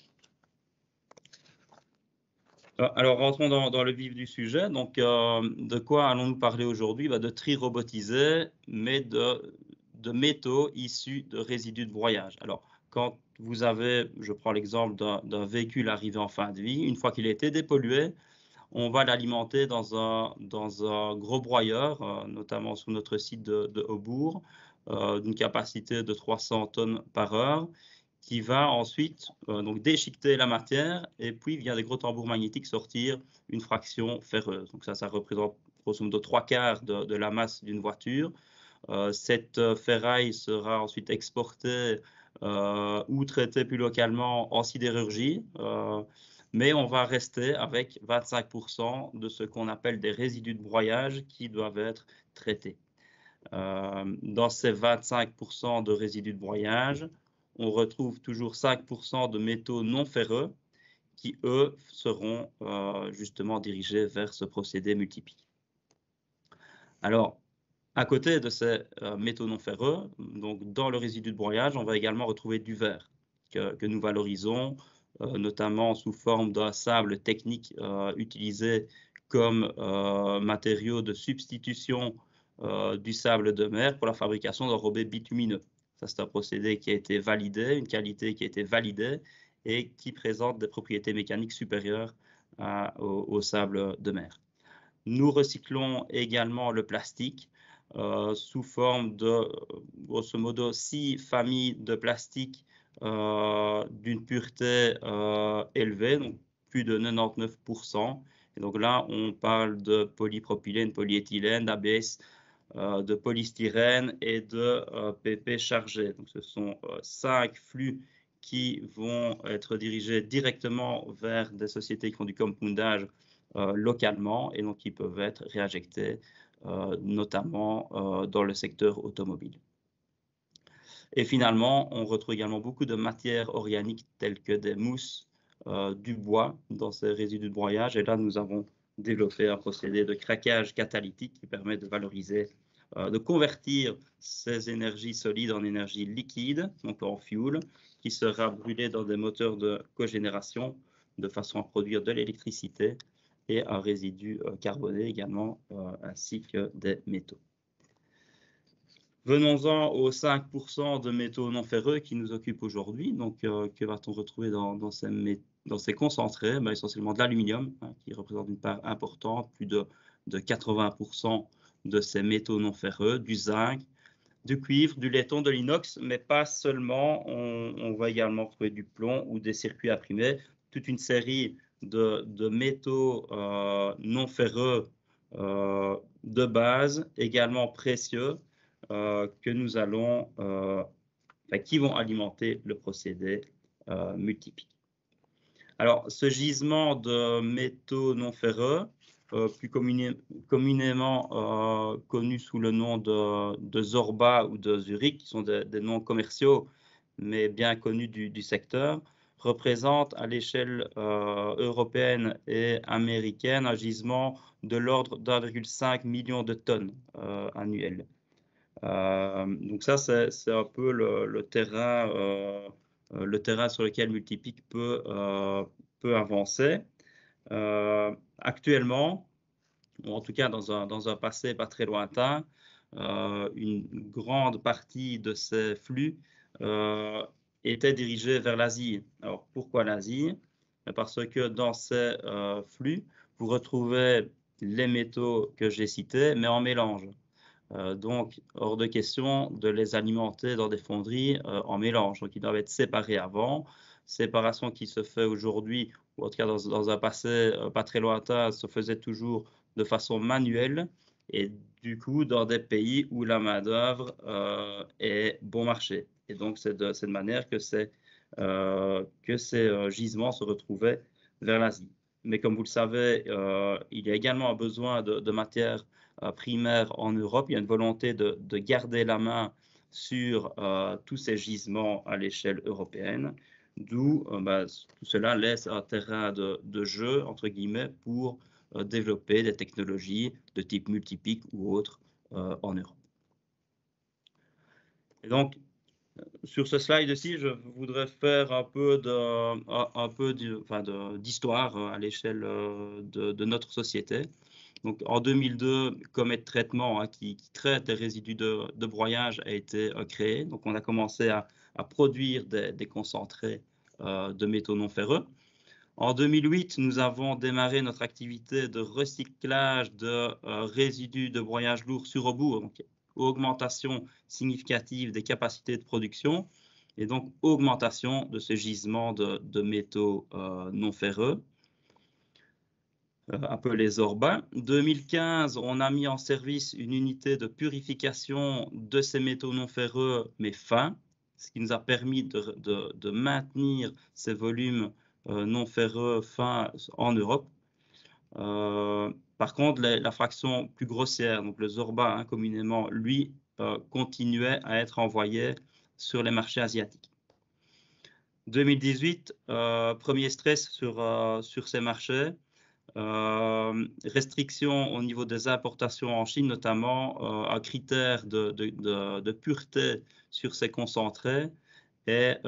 Alors, rentrons dans le vif du sujet. Donc, de quoi allons-nous parler aujourd'hui? De tri robotisé, mais de métaux issus de résidus de broyage. Alors, quand vous avez, je prends l'exemple d'un véhicule arrivé en fin de vie, une fois qu'il a été dépollué, on va l'alimenter dans un gros broyeur, notamment sur notre site de Aubourg, d'une capacité de 300 tonnes par heure, qui va ensuite donc déchiqueter la matière et puis via des gros tambours magnétiques sortir une fraction ferreuse. Donc ça représente grosso modo 3/4 de la masse d'une voiture. Cette ferraille sera ensuite exportée ou traitée plus localement en sidérurgie, mais on va rester avec 25% de ce qu'on appelle des résidus de broyage qui doivent être traités. Dans ces 25% de résidus de broyage, on retrouve toujours 5% de métaux non ferreux qui, eux, seront justement dirigés vers ce procédé multipique. Alors, à côté de ces métaux non ferreux, donc dans le résidu de broyage, on va également retrouver du verre que nous valorisons, notamment sous forme d'un sable technique utilisé comme matériau de substitution du sable de mer pour la fabrication d'enrobés bitumineux. Ça, c'est un procédé qui a été validé, une qualité qui a été validée et qui présente des propriétés mécaniques supérieures au sable de mer. Nous recyclons également le plastique sous forme de, grosso modo, 6 familles de plastique d'une pureté élevée, donc plus de 99%. Et donc là, on parle de polypropylène, polyéthylène, d'ABS, de polystyrène et de PP chargé. Donc ce sont 5 flux qui vont être dirigés directement vers des sociétés qui font du compoundage localement et donc qui peuvent être réinjectés notamment dans le secteur automobile. Et finalement, on retrouve également beaucoup de matières organiques telles que des mousses, du bois dans ces résidus de broyage. Et là, nous avons développé un procédé de craquage catalytique qui permet de valoriser, de convertir ces énergies solides en énergie liquide, donc en fuel, qui sera brûlé dans des moteurs de cogénération de façon à produire de l'électricité et un résidu carboné également, ainsi que des métaux. Venons-en aux 5% de métaux non ferreux qui nous occupent aujourd'hui. Donc, que va-t-on retrouver dans ces concentrés? Essentiellement de l'aluminium, qui représente une part importante, plus de 80% de ces métaux non ferreux, du zinc, du cuivre, du laiton, de l'inox, mais pas seulement. On va également retrouver du plomb ou des circuits imprimés, toute une série de métaux non ferreux de base, également précieux, que nous allons, qui vont alimenter le procédé multipique. Alors, ce gisement de métaux non ferreux, plus communément connu sous le nom de Zorba ou de Zurich, qui sont des noms commerciaux, mais bien connus du secteur, représente à l'échelle européenne et américaine un gisement de l'ordre d'1,5 million de tonnes annuelles. Donc ça, c'est un peu le terrain sur lequel Multipique peut avancer. Actuellement, ou en tout cas dans un passé pas très lointain, une grande partie de ces flux était dirigée vers l'Asie. Alors pourquoi l'Asie? Parce que dans ces flux, vous retrouvez les métaux que j'ai cités, mais en mélange. Donc, hors de question de les alimenter dans des fonderies en mélange. Donc, ils doivent être séparés avant. Séparation qui se fait aujourd'hui, ou en tout cas dans un passé pas très lointain, se faisait toujours de façon manuelle. Et du coup, dans des pays où la main-d'œuvre est bon marché. Et donc, c'est de cette manière que ces gisements se retrouvaient vers l'Asie. Mais comme vous le savez, il y a également un besoin de matières primaires en Europe. Il y a une volonté de garder la main sur tous ces gisements à l'échelle européenne, d'où tout cela laisse un terrain de jeu, entre guillemets, pour développer des technologies de type multipique ou autres en Europe. Et donc, sur ce slide-ci, je voudrais faire un peu d'histoire à l'échelle de notre société. Donc, en 2002, Comet Traitement, qui traite des résidus de broyage, a été créé. Donc, on a commencé à produire des concentrés de métaux non ferreux. En 2008, nous avons démarré notre activité de recyclage de résidus de broyage lourd sur rebours. Donc, augmentation significative des capacités de production et donc augmentation de ce gisement de métaux non ferreux. appelée Zorba. 2015, on a mis en service une unité de purification de ces métaux non ferreux, mais fins, ce qui nous a permis de maintenir ces volumes non ferreux fins en Europe. Par contre, la fraction plus grossière, donc le Zorba hein, communément, lui, continuait à être envoyé sur les marchés asiatiques. 2018, premier stress sur ces marchés. Restrictions au niveau des importations en Chine, notamment un critère de pureté sur ces concentrés est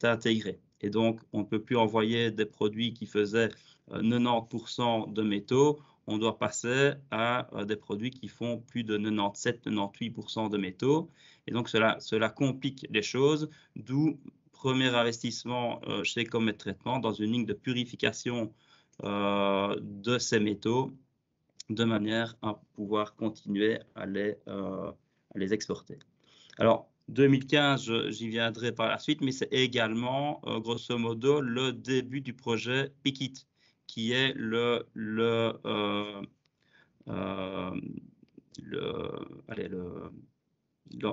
intégré. Et donc, on ne peut plus envoyer des produits qui faisaient 90% de métaux. On doit passer à des produits qui font plus de 97-98% de métaux. Et donc, cela complique les choses, d'où premier investissement chez Comet Traitement dans une ligne de purification de ces métaux de manière à pouvoir continuer à les exporter. Alors, 2015, j'y viendrai par la suite, mais c'est également, grosso modo, le début du projet PICIT, qui est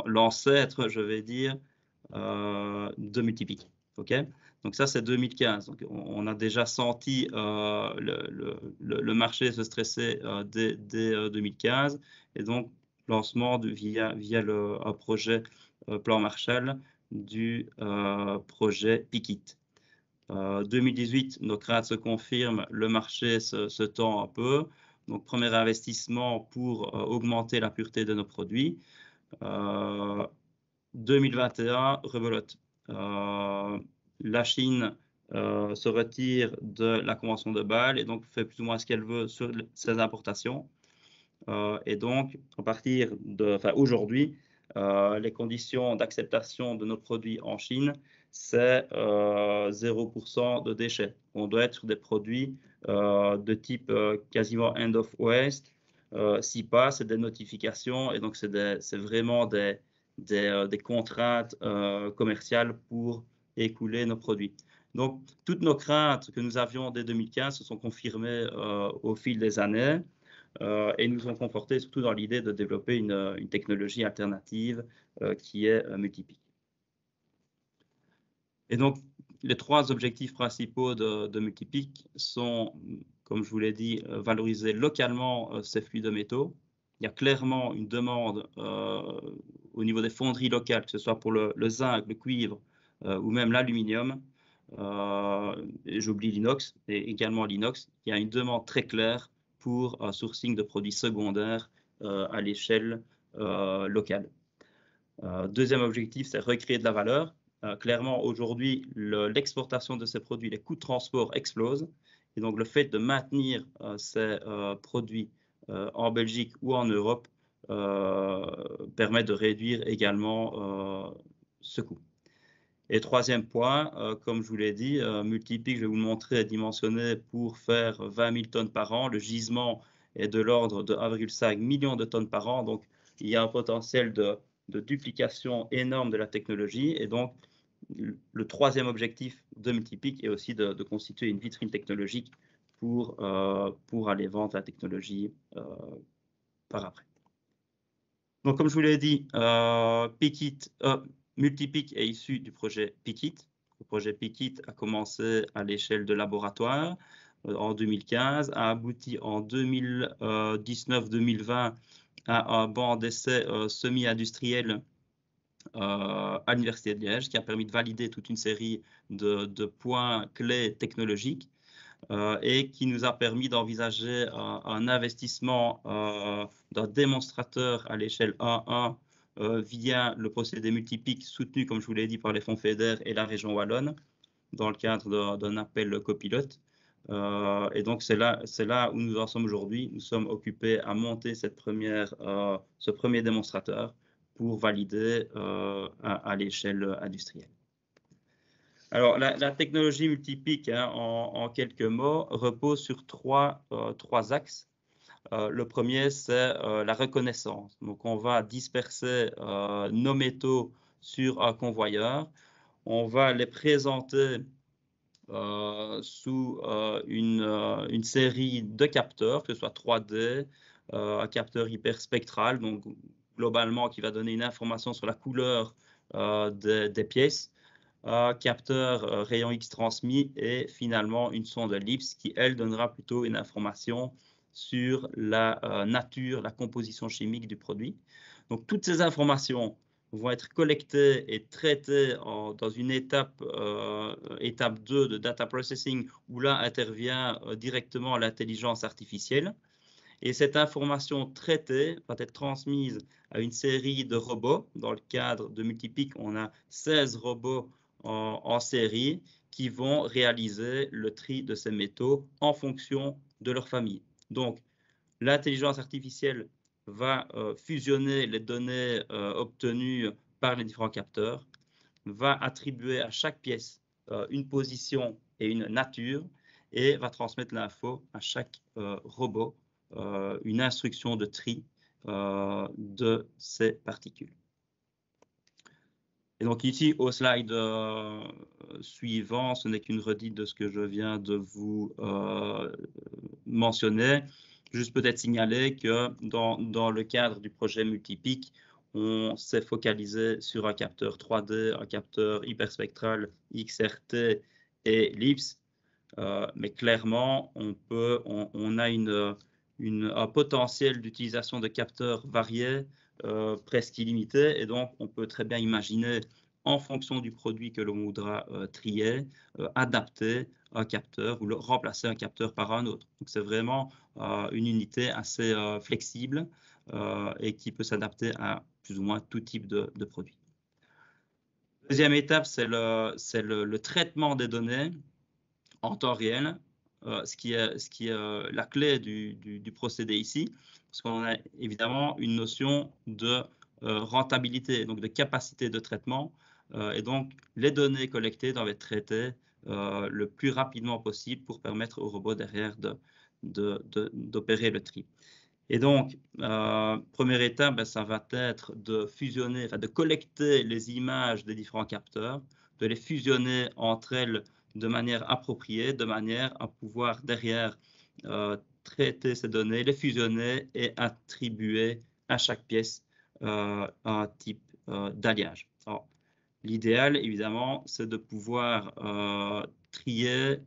l'ancêtre, je vais dire, de Multipic. Okay, donc ça, c'est 2015. Donc, on a déjà senti le marché se stresser dès 2015. Et donc, lancement via un projet plan Marshall du projet PICIT. 2018, nos craintes se confirment, le marché se tend un peu. Donc, premier investissement pour augmenter la pureté de nos produits. 2021, rebelote. La Chine se retire de la Convention de Bâle et donc fait plus ou moins ce qu'elle veut sur ses importations. Et donc, à partir aujourd'hui, les conditions d'acceptation de nos produits en Chine, c'est 0% de déchets. On doit être sur des produits de type quasiment end of waste. Si pas, c'est des notifications et donc c'est vraiment des contraintes commerciales pour écouler nos produits. Donc, toutes nos craintes que nous avions dès 2015 se sont confirmées au fil des années et nous ont confortés surtout dans l'idée de développer une technologie alternative qui est Multipic. Et donc, les trois objectifs principaux de Multipic sont, comme je vous l'ai dit, valoriser localement ces flux de métaux. Il y a clairement une demande au niveau des fonderies locales, que ce soit pour le zinc, le cuivre ou même l'aluminium. J'oublie l'inox et également l'inox. Il y a une demande très claire pour un sourcing de produits secondaires à l'échelle locale. Deuxième objectif, c'est recréer de la valeur. Clairement, aujourd'hui, l'exportation de ces produits, les coûts de transport explosent. Et donc, le fait de maintenir ces produits en Belgique ou en Europe permet de réduire également ce coût. Et troisième point, comme je vous l'ai dit, Multipic, je vais vous le montrer, est dimensionné pour faire 20 000 tonnes par an. Le gisement est de l'ordre de 1,5 million de tonnes par an. Donc, il y a un potentiel de duplication énorme de la technologie. Et donc, le troisième objectif de Multipic est aussi de constituer une vitrine technologique pour aller vendre la technologie par après. Donc, comme je vous l'ai dit, Multipic est issu du projet PICIT. Le projet PICIT a commencé à l'échelle de laboratoire en 2015, a abouti en 2019-2020 à un banc d'essai semi-industriel à l'Université de Liège qui a permis de valider toute une série de points clés technologiques et qui nous a permis d'envisager un investissement d'un démonstrateur à l'échelle 1.1 via le procédé Multipic soutenu, comme je vous l'ai dit, par les fonds FEDER et la région Wallonne dans le cadre d'un appel copilote. Et donc, c'est là où nous en sommes aujourd'hui. Nous sommes occupés à monter ce premier démonstrateur pour valider à l'échelle industrielle. Alors, la technologie Multipic, hein, en quelques mots, repose sur trois axes. Le premier, c'est la reconnaissance. Donc, on va disperser nos métaux sur un convoyeur. On va les présenter sous une série de capteurs, que ce soit 3D, un capteur hyperspectral, donc globalement qui va donner une information sur la couleur des pièces, un capteur rayon X transmis et finalement une sonde LIPS qui, elle, donnera plutôt une information sur la nature, la composition chimique du produit. Donc, toutes ces informations vont être collectées et traitées dans une étape 2 de data processing, où là intervient directement l'intelligence artificielle. Et cette information traitée va être transmise à une série de robots. Dans le cadre de Multipic, on a 16 robots en série qui vont réaliser le tri de ces métaux en fonction de leur famille. Donc, l'intelligence artificielle va fusionner les données obtenues par les différents capteurs, va attribuer à chaque pièce une position et une nature et va transmettre l'info à chaque robot, une instruction de tri de ces particules. Et donc ici, au slide suivant, ce n'est qu'une redite de ce que je viens de vous mentionner. Juste peut-être signaler que dans le cadre du projet Multipic, on s'est focalisé sur un capteur 3D, un capteur hyperspectral XRT et LIPS. Mais clairement, on a un potentiel d'utilisation de capteurs variés, presque illimité, et donc on peut très bien imaginer, en fonction du produit que l'on voudra trier, adapter un capteur ou remplacer un capteur par un autre. Donc c'est vraiment une unité assez flexible et qui peut s'adapter à plus ou moins tout type de produit. Deuxième étape, c'est le traitement des données en temps réel, ce qui est la clé du procédé ici, parce qu'on a évidemment une notion de rentabilité, donc de capacité de traitement, et donc les données collectées doivent être traitées le plus rapidement possible pour permettre au robot derrière d'opérer le tri. Et donc, première étape, ben, ça va être de fusionner, de collecter les images des différents capteurs, de les fusionner entre elles de manière appropriée, de manière à pouvoir derrière traiter ces données, les fusionner et attribuer à chaque pièce un type d'alliage. L'idéal, évidemment, c'est de pouvoir trier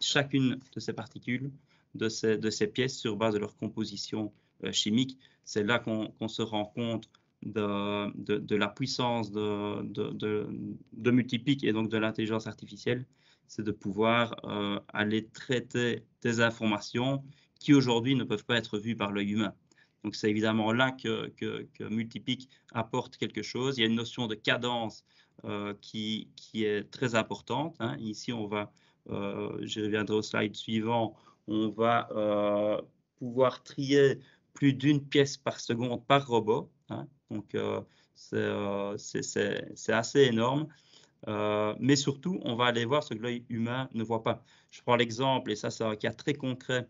chacune de ces particules, de ces pièces sur base de leur composition chimique. C'est là qu'on se rend compte de la puissance de Multipic et donc de l'intelligence artificielle. C'est de pouvoir aller traiter des informations qui aujourd'hui ne peuvent pas être vues par l'œil humain. Donc c'est évidemment là que Multipic apporte quelque chose. Il y a une notion de cadence qui est très importante. Hein. Ici, on va, j'y reviendrai au slide suivant, on va pouvoir trier plus d'une pièce par seconde par robot. Hein. Donc c'est assez énorme. Mais surtout, on va aller voir ce que l'œil humain ne voit pas. Je prends l'exemple, et ça c'est un cas très concret,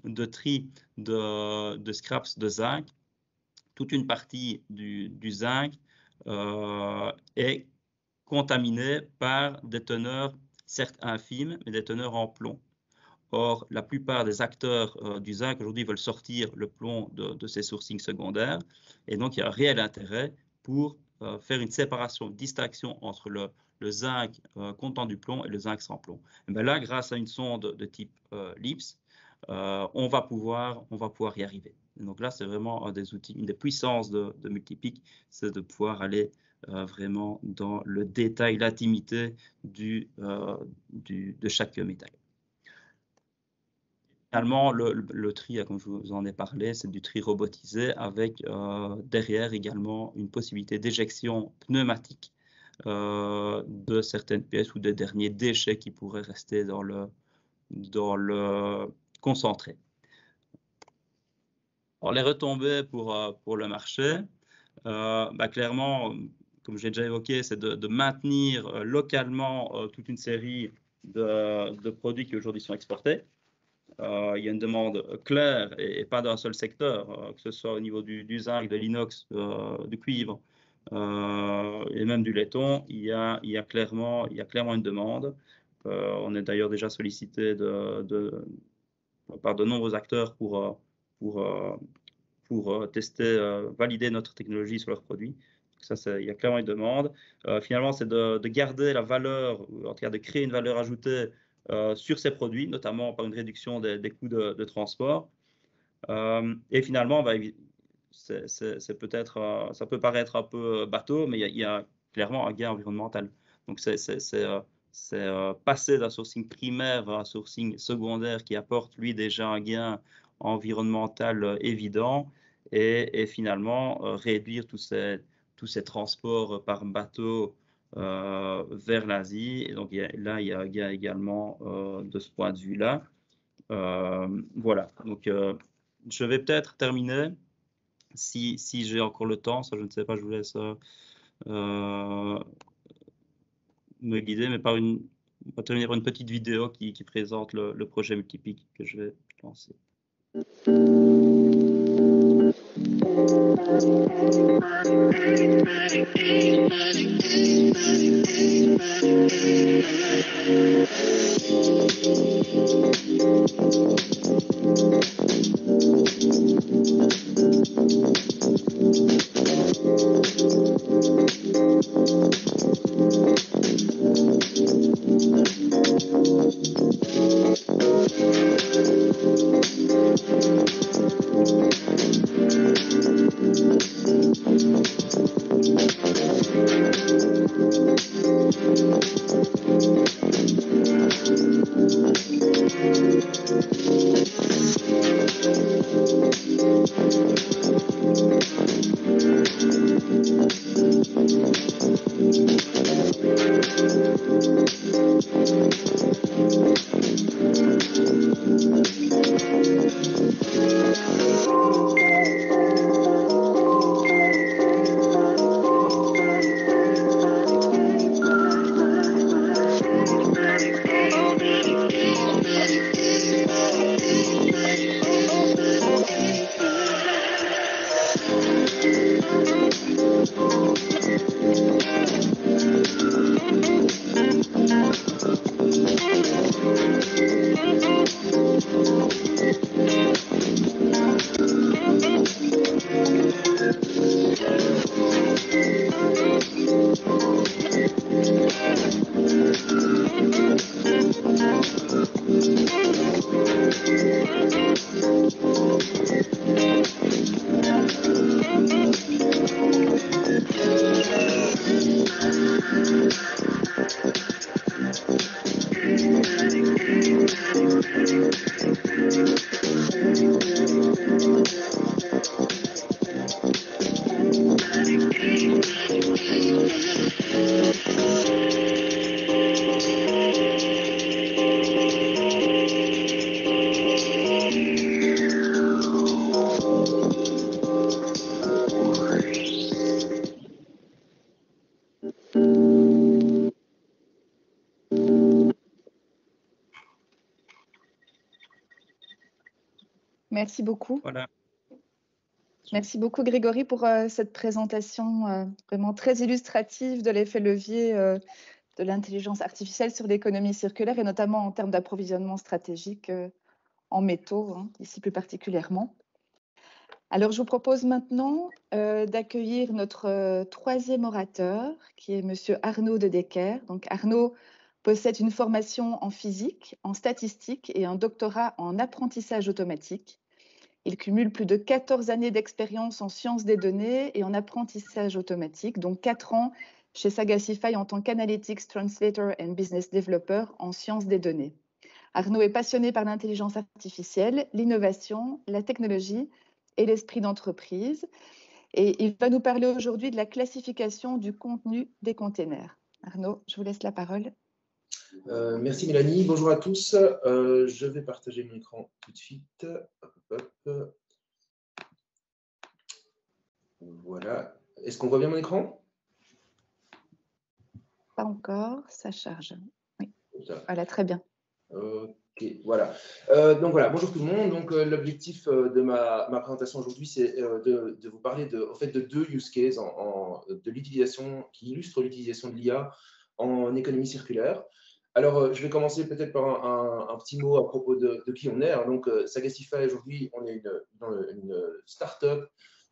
de tri de scraps de zinc. Toute une partie du zinc est contaminée par des teneurs, certes infimes, mais des teneurs en plomb. Or, la plupart des acteurs du zinc aujourd'hui veulent sortir le plomb de ces sourcings secondaires. Et donc, il y a un réel intérêt pour faire une séparation, une distinction entre le zinc contenant du plomb et le zinc sans plomb. Et bien là, grâce à une sonde de type LIPS, on va pouvoir y arriver. Et donc là, c'est vraiment un des outils, une des puissances de Multipic, c'est de pouvoir aller vraiment dans le détail, l'intimité de chaque métal. Finalement, le tri, comme je vous en ai parlé, c'est du tri robotisé avec derrière également une possibilité d'éjection pneumatique de certaines pièces ou des derniers déchets qui pourraient rester dans le concentré. Alors, les retombées pour le marché, clairement, comme j'ai déjà évoqué, c'est de maintenir localement toute une série de produits qui aujourd'hui sont exportés. Il y a une demande claire et pas d'un seul secteur, que ce soit au niveau du zinc, de l'inox, du cuivre et même du laiton. Il y a clairement une demande On est d'ailleurs déjà sollicité par de nombreux acteurs pour tester, valider notre technologie sur leurs produits. Ça, il y a clairement une demande. Finalement, c'est de garder la valeur, ou en tout cas de créer une valeur ajoutée sur ces produits, notamment par une réduction des coûts de transport. Et finalement, c'est peut-être, ça peut paraître un peu bateau, mais il y a clairement un gain environnemental. Donc, c'est passer d'un sourcing primaire vers un sourcing secondaire qui apporte, lui, déjà un gain environnemental évident et finalement réduire tous ces transports par bateau vers l'Asie. Et donc, là, il y a un gain également de ce point de vue-là. Voilà. Donc, je vais peut-être terminer, si j'ai encore le temps, ça je ne sais pas, je vous laisse me guider, mais on va terminer par une petite vidéo qui présente le projet Multipic que je vais lancer. Merci beaucoup. Voilà. Merci beaucoup Grégory pour cette présentation vraiment très illustrative de l'effet levier de l'intelligence artificielle sur l'économie circulaire et notamment en termes d'approvisionnement stratégique en métaux, hein, ici plus particulièrement. Alors je vous propose maintenant d'accueillir notre troisième orateur qui est Monsieur Arnaud de Decker. Donc Arnaud possède une formation en physique, en statistique et un doctorat en apprentissage automatique. Il cumule plus de 14 années d'expérience en sciences des données et en apprentissage automatique, dont 4 ans chez Sagacify en tant qu'Analytics Translator and Business Developer en sciences des données. Arnaud est passionné par l'intelligence artificielle, l'innovation, la technologie et l'esprit d'entreprise. Et il va nous parler aujourd'hui de la classification du contenu des containers. Arnaud, je vous laisse la parole. Merci Mélanie, bonjour à tous. Je vais partager mon écran tout de suite. Hop. Voilà. Est-ce qu'on voit bien mon écran? Pas encore, ça charge. Oui. Voilà, très bien. Ok, voilà. Donc voilà, bonjour tout le monde. Donc l'objectif de ma présentation aujourd'hui, c'est de vous parler de deux use cases de l'utilisation qui illustrent l'utilisation de l'IA en économie circulaire. Alors, je vais commencer peut-être par un petit mot à propos de qui on est. Donc, Sagatify, aujourd'hui, on est une start-up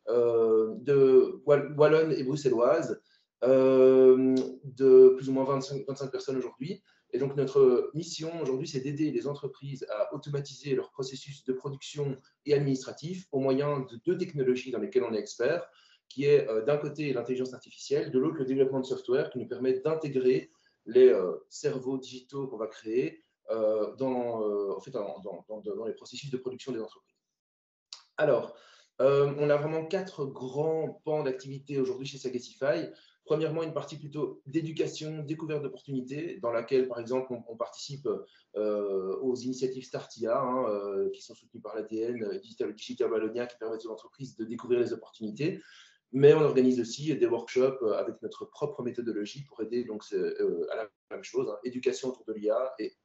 de wallonne et bruxelloise de plus ou moins 25 personnes aujourd'hui. Et donc, notre mission aujourd'hui, c'est d'aider les entreprises à automatiser leur processus de production et administratif au moyen de deux technologies dans lesquelles on est expert, qui est d'un côté l'intelligence artificielle, de l'autre le développement de software qui nous permet d'intégrer les cerveaux digitaux qu'on va créer en fait, dans les processus de production des entreprises. Alors, on a vraiment 4 grands pans d'activité aujourd'hui chez Sagatify. Premièrement, une partie plutôt d'éducation, découverte d'opportunités, dans laquelle, par exemple, on participe aux initiatives Startia, qui sont soutenues par l'ADN, Digital Wallonia, qui permettent aux entreprises de découvrir les opportunités. Mais on organise aussi des workshops avec notre propre méthodologie pour aider donc, à la même chose, éducation autour de l'IA et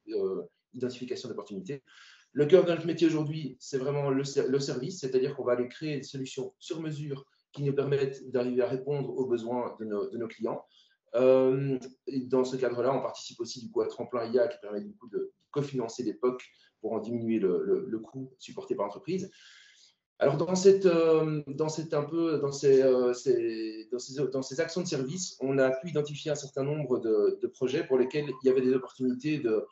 identification d'opportunités. Le cœur de notre métier aujourd'hui, c'est vraiment le service, c'est-à-dire qu'on va aller créer des solutions sur mesure qui nous permettent d'arriver à répondre aux besoins de nos clients. Et dans ce cadre-là, on participe aussi du coup à Tremplin IA qui permet du coup de cofinancer des POC pour en diminuer le coût supporté par l'entreprise. Alors, dans ces actions de service, on a pu identifier un certain nombre de projets pour lesquels il y avait des opportunités de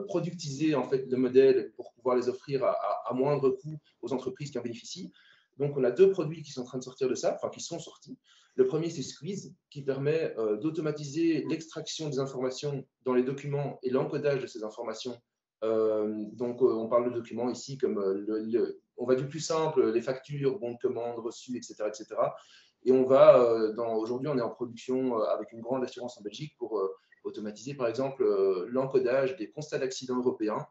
productiser en fait, le modèle pour pouvoir les offrir à moindre coût aux entreprises qui en bénéficient. Donc, on a 2 produits qui sont en train de sortir de ça, enfin qui sont sortis. Le premier, c'est Squeeze, qui permet d'automatiser l'extraction des informations dans les documents et l'encodage de ces informations. Donc, on parle de documents ici comme on va du plus simple, les factures, bons de commande, reçus, etc. etc. Et on va, aujourd'hui, on est en production avec une grande assurance en Belgique pour automatiser, par exemple, l'encodage des constats d'accidents européens,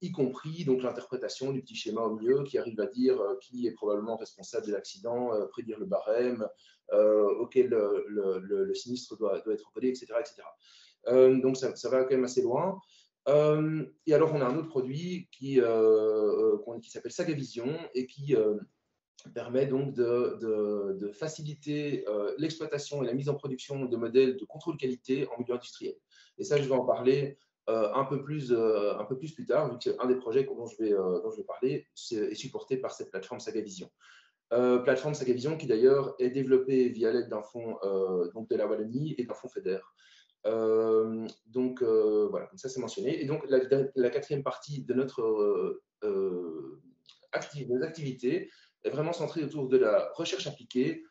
y compris donc l'interprétation du petit schéma au milieu qui arrive à dire qui est probablement responsable de l'accident, prédire le barème auquel le sinistre doit être encodé, etc. etc. Donc, ça va quand même assez loin. Et alors, on a un autre produit qui s'appelle Sagavision et qui permet donc de faciliter l'exploitation et la mise en production de modèles de contrôle qualité en milieu industriel. Et ça, je vais en parler un peu plus tard, vu que un des projets dont je vais parler est supporté par cette plateforme Sagavision. Plateforme Sagavision qui d'ailleurs est développée via l'aide d'un fonds donc de la Wallonie et d'un fonds FEDER. Donc voilà, comme ça c'est mentionné. Et donc la quatrième partie de nos activités est vraiment centrée autour de la recherche appliquée.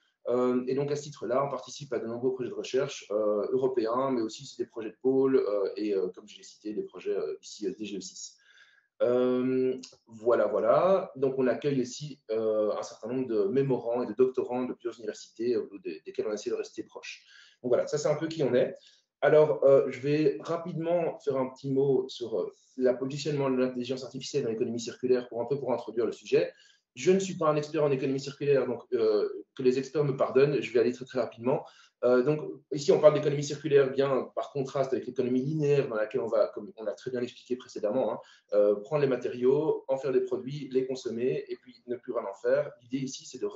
Et donc à ce titre-là, on participe à de nombreux projets de recherche européens, mais aussi des projets de pôle et comme je l'ai cité, des projets ici DGE6. Voilà. Donc on accueille aussi un certain nombre de mémorants et de doctorants de plusieurs universités desquels on essaie de rester proche. Donc voilà, ça c'est un peu qui on est. Alors, je vais rapidement faire un petit mot sur le positionnement de l'intelligence artificielle dans l'économie circulaire pour introduire le sujet. Je ne suis pas un expert en économie circulaire, donc que les experts me pardonnent, je vais aller très très rapidement. Donc ici, on parle d'économie circulaire bien par contraste avec l'économie linéaire dans laquelle on va, comme on l'a très bien expliqué précédemment, prendre les matériaux, en faire des produits, les consommer et puis ne plus rien en faire. L'idée ici, c'est de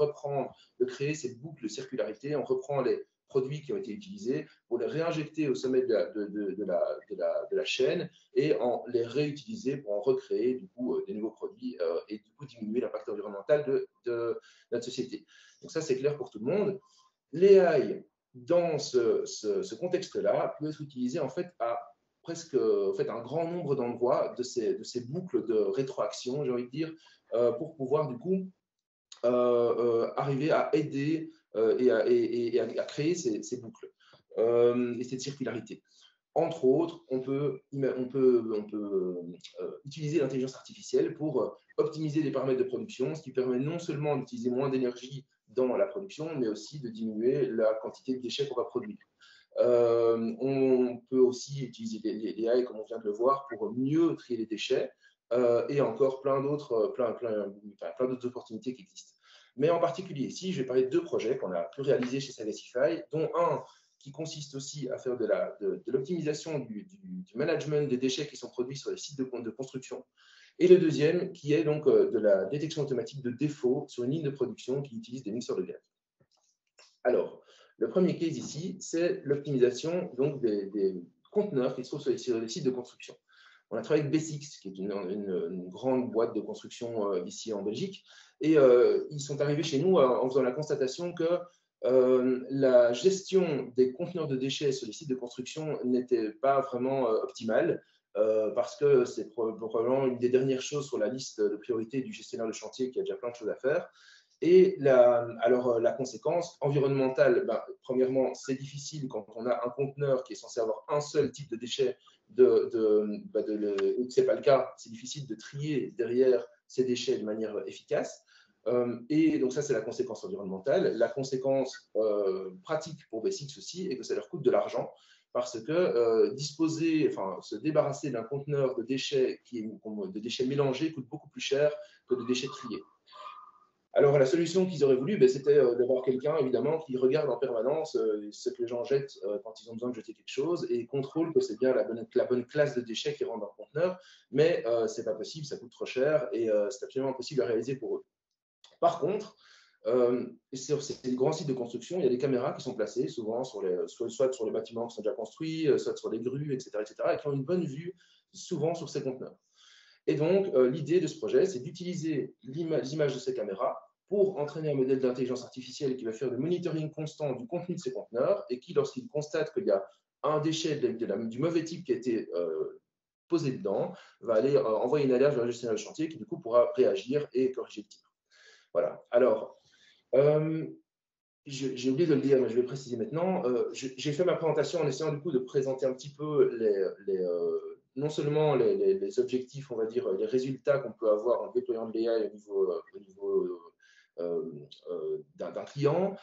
créer cette boucle de circularité. On reprend les produits qui ont été utilisés pour les réinjecter au sommet de la chaîne et les réutiliser pour en recréer du coup des nouveaux produits et du coup diminuer l'impact environnemental de notre société. Donc ça, c'est clair pour tout le monde. L'AI, dans ce contexte-là, peut être utilisé en fait à presque un grand nombre d'endroits de ces boucles de rétroaction, j'ai envie de dire, pour pouvoir du coup arriver à aider et à créer ces boucles et cette circularité. Entre autres, on peut utiliser l'intelligence artificielle pour optimiser les paramètres de production, ce qui permet non seulement d'utiliser moins d'énergie dans la production, mais aussi de diminuer la quantité de déchets qu'on va produire. On peut aussi utiliser les AI, comme on vient de le voir, pour mieux trier les déchets et encore plein d'autres opportunités qui existent. Mais en particulier ici, je vais parler de 2 projets qu'on a pu réaliser chez Sagatify, dont un qui consiste aussi à faire de l'optimisation du management des déchets qui sont produits sur les sites de construction. Et le deuxième qui est donc de la détection automatique de défauts sur une ligne de production qui utilise des mixeurs de gaz. Alors, le premier case ici, c'est l'optimisation donc des conteneurs qui se trouvent sur les sites de construction. On a travaillé avec B6, qui est une grande boîte de construction ici en Belgique, et ils sont arrivés chez nous en faisant la constatation que la gestion des conteneurs de déchets sur les sites de construction n'était pas vraiment optimale, parce que c'est probablement une des dernières choses sur la liste de priorité du gestionnaire de chantier qui a déjà plein de choses à faire. Et la conséquence environnementale, premièrement, c'est difficile quand on a un conteneur qui est censé avoir un seul type de déchet, ce n'est pas le cas, c'est difficile de trier derrière ces déchets de manière efficace. Et donc ça, c'est la conséquence environnementale. La conséquence pratique pour B6 aussi est que ça leur coûte de l'argent, parce que se débarrasser d'un conteneur de déchets, de déchets mélangés coûte beaucoup plus cher que de déchets triés. Alors, la solution qu'ils auraient voulu, c'était d'avoir quelqu'un, évidemment, qui regarde en permanence ce que les gens jettent quand ils ont besoin de jeter quelque chose et contrôle que c'est bien la bonne classe de déchets qui rentre dans le conteneur. Mais ce n'est pas possible, ça coûte trop cher et c'est absolument impossible à réaliser pour eux. Par contre, sur ces grands sites de construction, il y a des caméras qui sont placées souvent soit sur les bâtiments qui sont déjà construits, soit sur les grues, etc., et qui ont une bonne vue souvent sur ces conteneurs. Et donc, l'idée de ce projet, c'est d'utiliser l'image de ces caméras pour entraîner un modèle d'intelligence artificielle qui va faire le monitoring constant du contenu de ces conteneurs et qui, lorsqu'il constate qu'il y a un déchet du mauvais type qui a été posé dedans, va aller envoyer une alerte vers le gestionnaire de chantier qui, du coup, pourra réagir et corriger le tir. Voilà. Alors, j'ai oublié de le dire, mais je vais préciser maintenant. J'ai fait ma présentation en essayant, du coup, de présenter un petit peu non seulement les objectifs, on va dire, les résultats qu'on peut avoir en déployant de l'AI au niveau d'un client,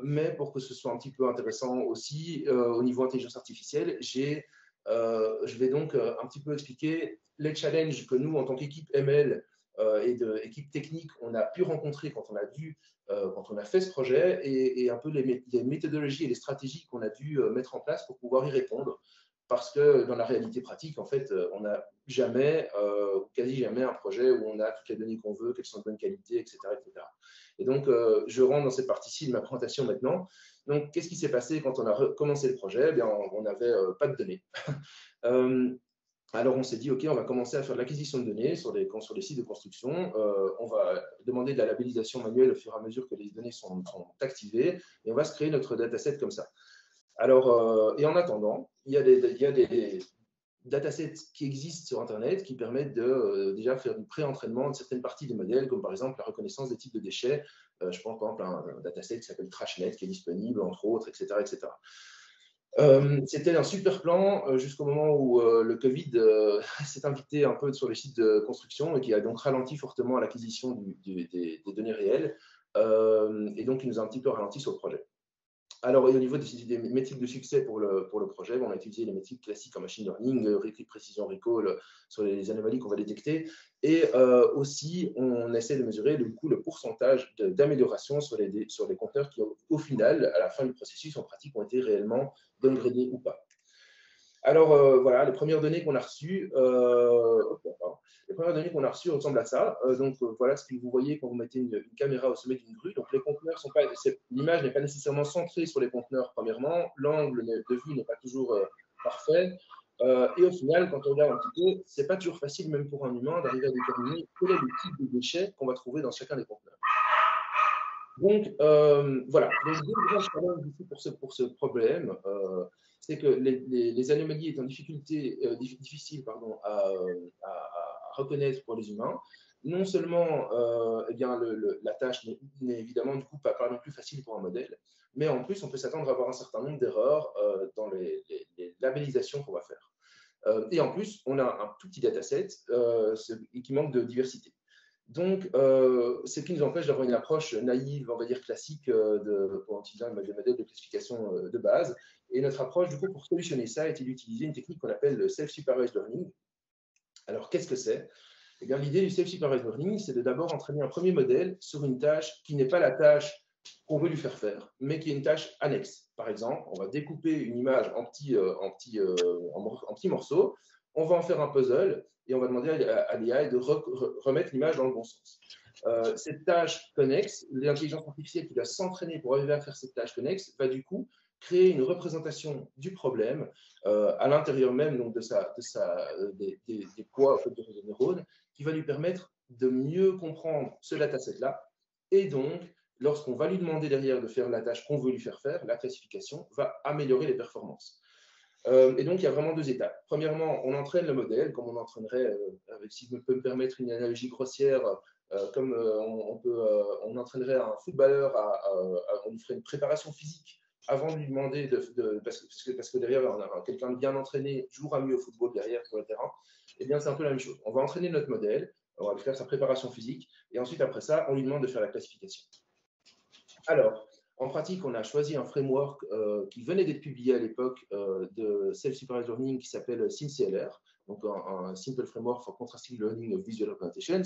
mais pour que ce soit un petit peu intéressant aussi au niveau intelligence artificielle, je vais donc un petit peu expliquer les challenges que nous, en tant qu'équipe ML et d'équipe technique, on a pu rencontrer quand on a fait ce projet et un peu les méthodologies et les stratégies qu'on a dû mettre en place pour pouvoir y répondre. Parce que dans la réalité pratique, en fait, on n'a jamais, quasi jamais, un projet où on a toutes les données qu'on veut, qu'elles sont de bonne qualité, etc. etc. Et donc, je rentre dans cette partie-ci de ma présentation maintenant. Donc, qu'est-ce qui s'est passé quand on a commencé le projet? Eh bien, on n'avait pas de données. Alors, on s'est dit, OK, on va commencer à faire de l'acquisition de données sur les sites de construction. On va demander de la labellisation manuelle au fur et à mesure que les données sont activées et on va se créer notre dataset comme ça. Alors, et en attendant, il y a des datasets qui existent sur Internet qui permettent de déjà faire du pré-entraînement de certaines parties des modèles, comme par exemple la reconnaissance des types de déchets. Je pense par exemple à un dataset qui s'appelle TrashNet qui est disponible, entre autres, etc. etc. C'était un super plan jusqu'au moment où le Covid s'est invité un peu sur les sites de construction et qui a donc ralenti fortement l'acquisition des données réelles et donc qui nous a un petit peu ralenti sur le projet. Alors, et au niveau des métriques de succès pour le projet, on a utilisé les métriques classiques en machine learning, précision recall sur les anomalies qu'on va détecter. Et aussi, on essaie de mesurer le pourcentage d'amélioration sur les conteneurs qui, au final, à la fin du processus, en pratique, ont été réellement downgradés ou pas. Alors, voilà, les premières données qu'on a reçues, ressemblent à ça. Donc, voilà ce que vous voyez quand vous mettez une caméra au sommet d'une grue. Donc, les conteneurs sont pas, l'image n'est pas nécessairement centrée sur les conteneurs, premièrement. L'angle de vue n'est pas toujours parfait. Et au final, quand on regarde un petit peu, c'est pas toujours facile, même pour un humain, d'arriver à déterminer quel est le type de déchet qu'on va trouver dans chacun des conteneurs. Donc, voilà. Les deux grands challenges ici pour ce problème, c'est que les anomalies étant difficiles à reconnaître pour les humains, non seulement eh bien, la tâche n'est évidemment du coup pas non plus facile pour un modèle, mais en plus on peut s'attendre à avoir un certain nombre d'erreurs dans les labellisations qu'on va faire. Et en plus, on a un tout petit dataset qui manque de diversité. Donc, ce qui nous empêche d'avoir une approche naïve, on va dire classique, pour utiliser un modèle de classification de base. Et notre approche, du coup, pour solutionner ça, a été d'utiliser une technique qu'on appelle le self-supervised learning. Alors, qu'est-ce que c'est? Eh bien, l'idée du self-supervised learning, c'est de d'abord entraîner un premier modèle sur une tâche qui n'est pas la tâche qu'on veut lui faire faire, mais qui est une tâche annexe. Par exemple, on va découper une image en petits morceaux, on va en faire un puzzle, et on va demander à l'IA de remettre l'image dans le bon sens. Cette tâche connexe, l'intelligence artificielle qui doit s'entraîner pour arriver à faire cette tâche connexe, va du coup créer une représentation du problème à l'intérieur même donc, des poids en fait, de réseau de neurones, qui va lui permettre de mieux comprendre ce dataset-là. Et donc, lorsqu'on va lui demander derrière de faire la tâche qu'on veut lui faire faire, la classification va améliorer les performances. Et donc, il y a vraiment deux étapes. Premièrement, on entraîne le modèle, comme on entraînerait, si je peux me permettre une analogie grossière, comme on entraînerait un footballeur, on lui ferait une préparation physique avant de lui demander, parce que derrière, on a quelqu'un de bien entraîné jouera mieux au football derrière sur le terrain. Eh bien, c'est un peu la même chose. On va entraîner notre modèle, on va lui faire sa préparation physique, et ensuite, après ça, on lui demande de faire la classification. Alors, en pratique, on a choisi un framework qui venait d'être publié à l'époque de Self-Supervised Learning qui s'appelle SimCLR, donc un Simple Framework for Contrastive Learning of Visual Representations.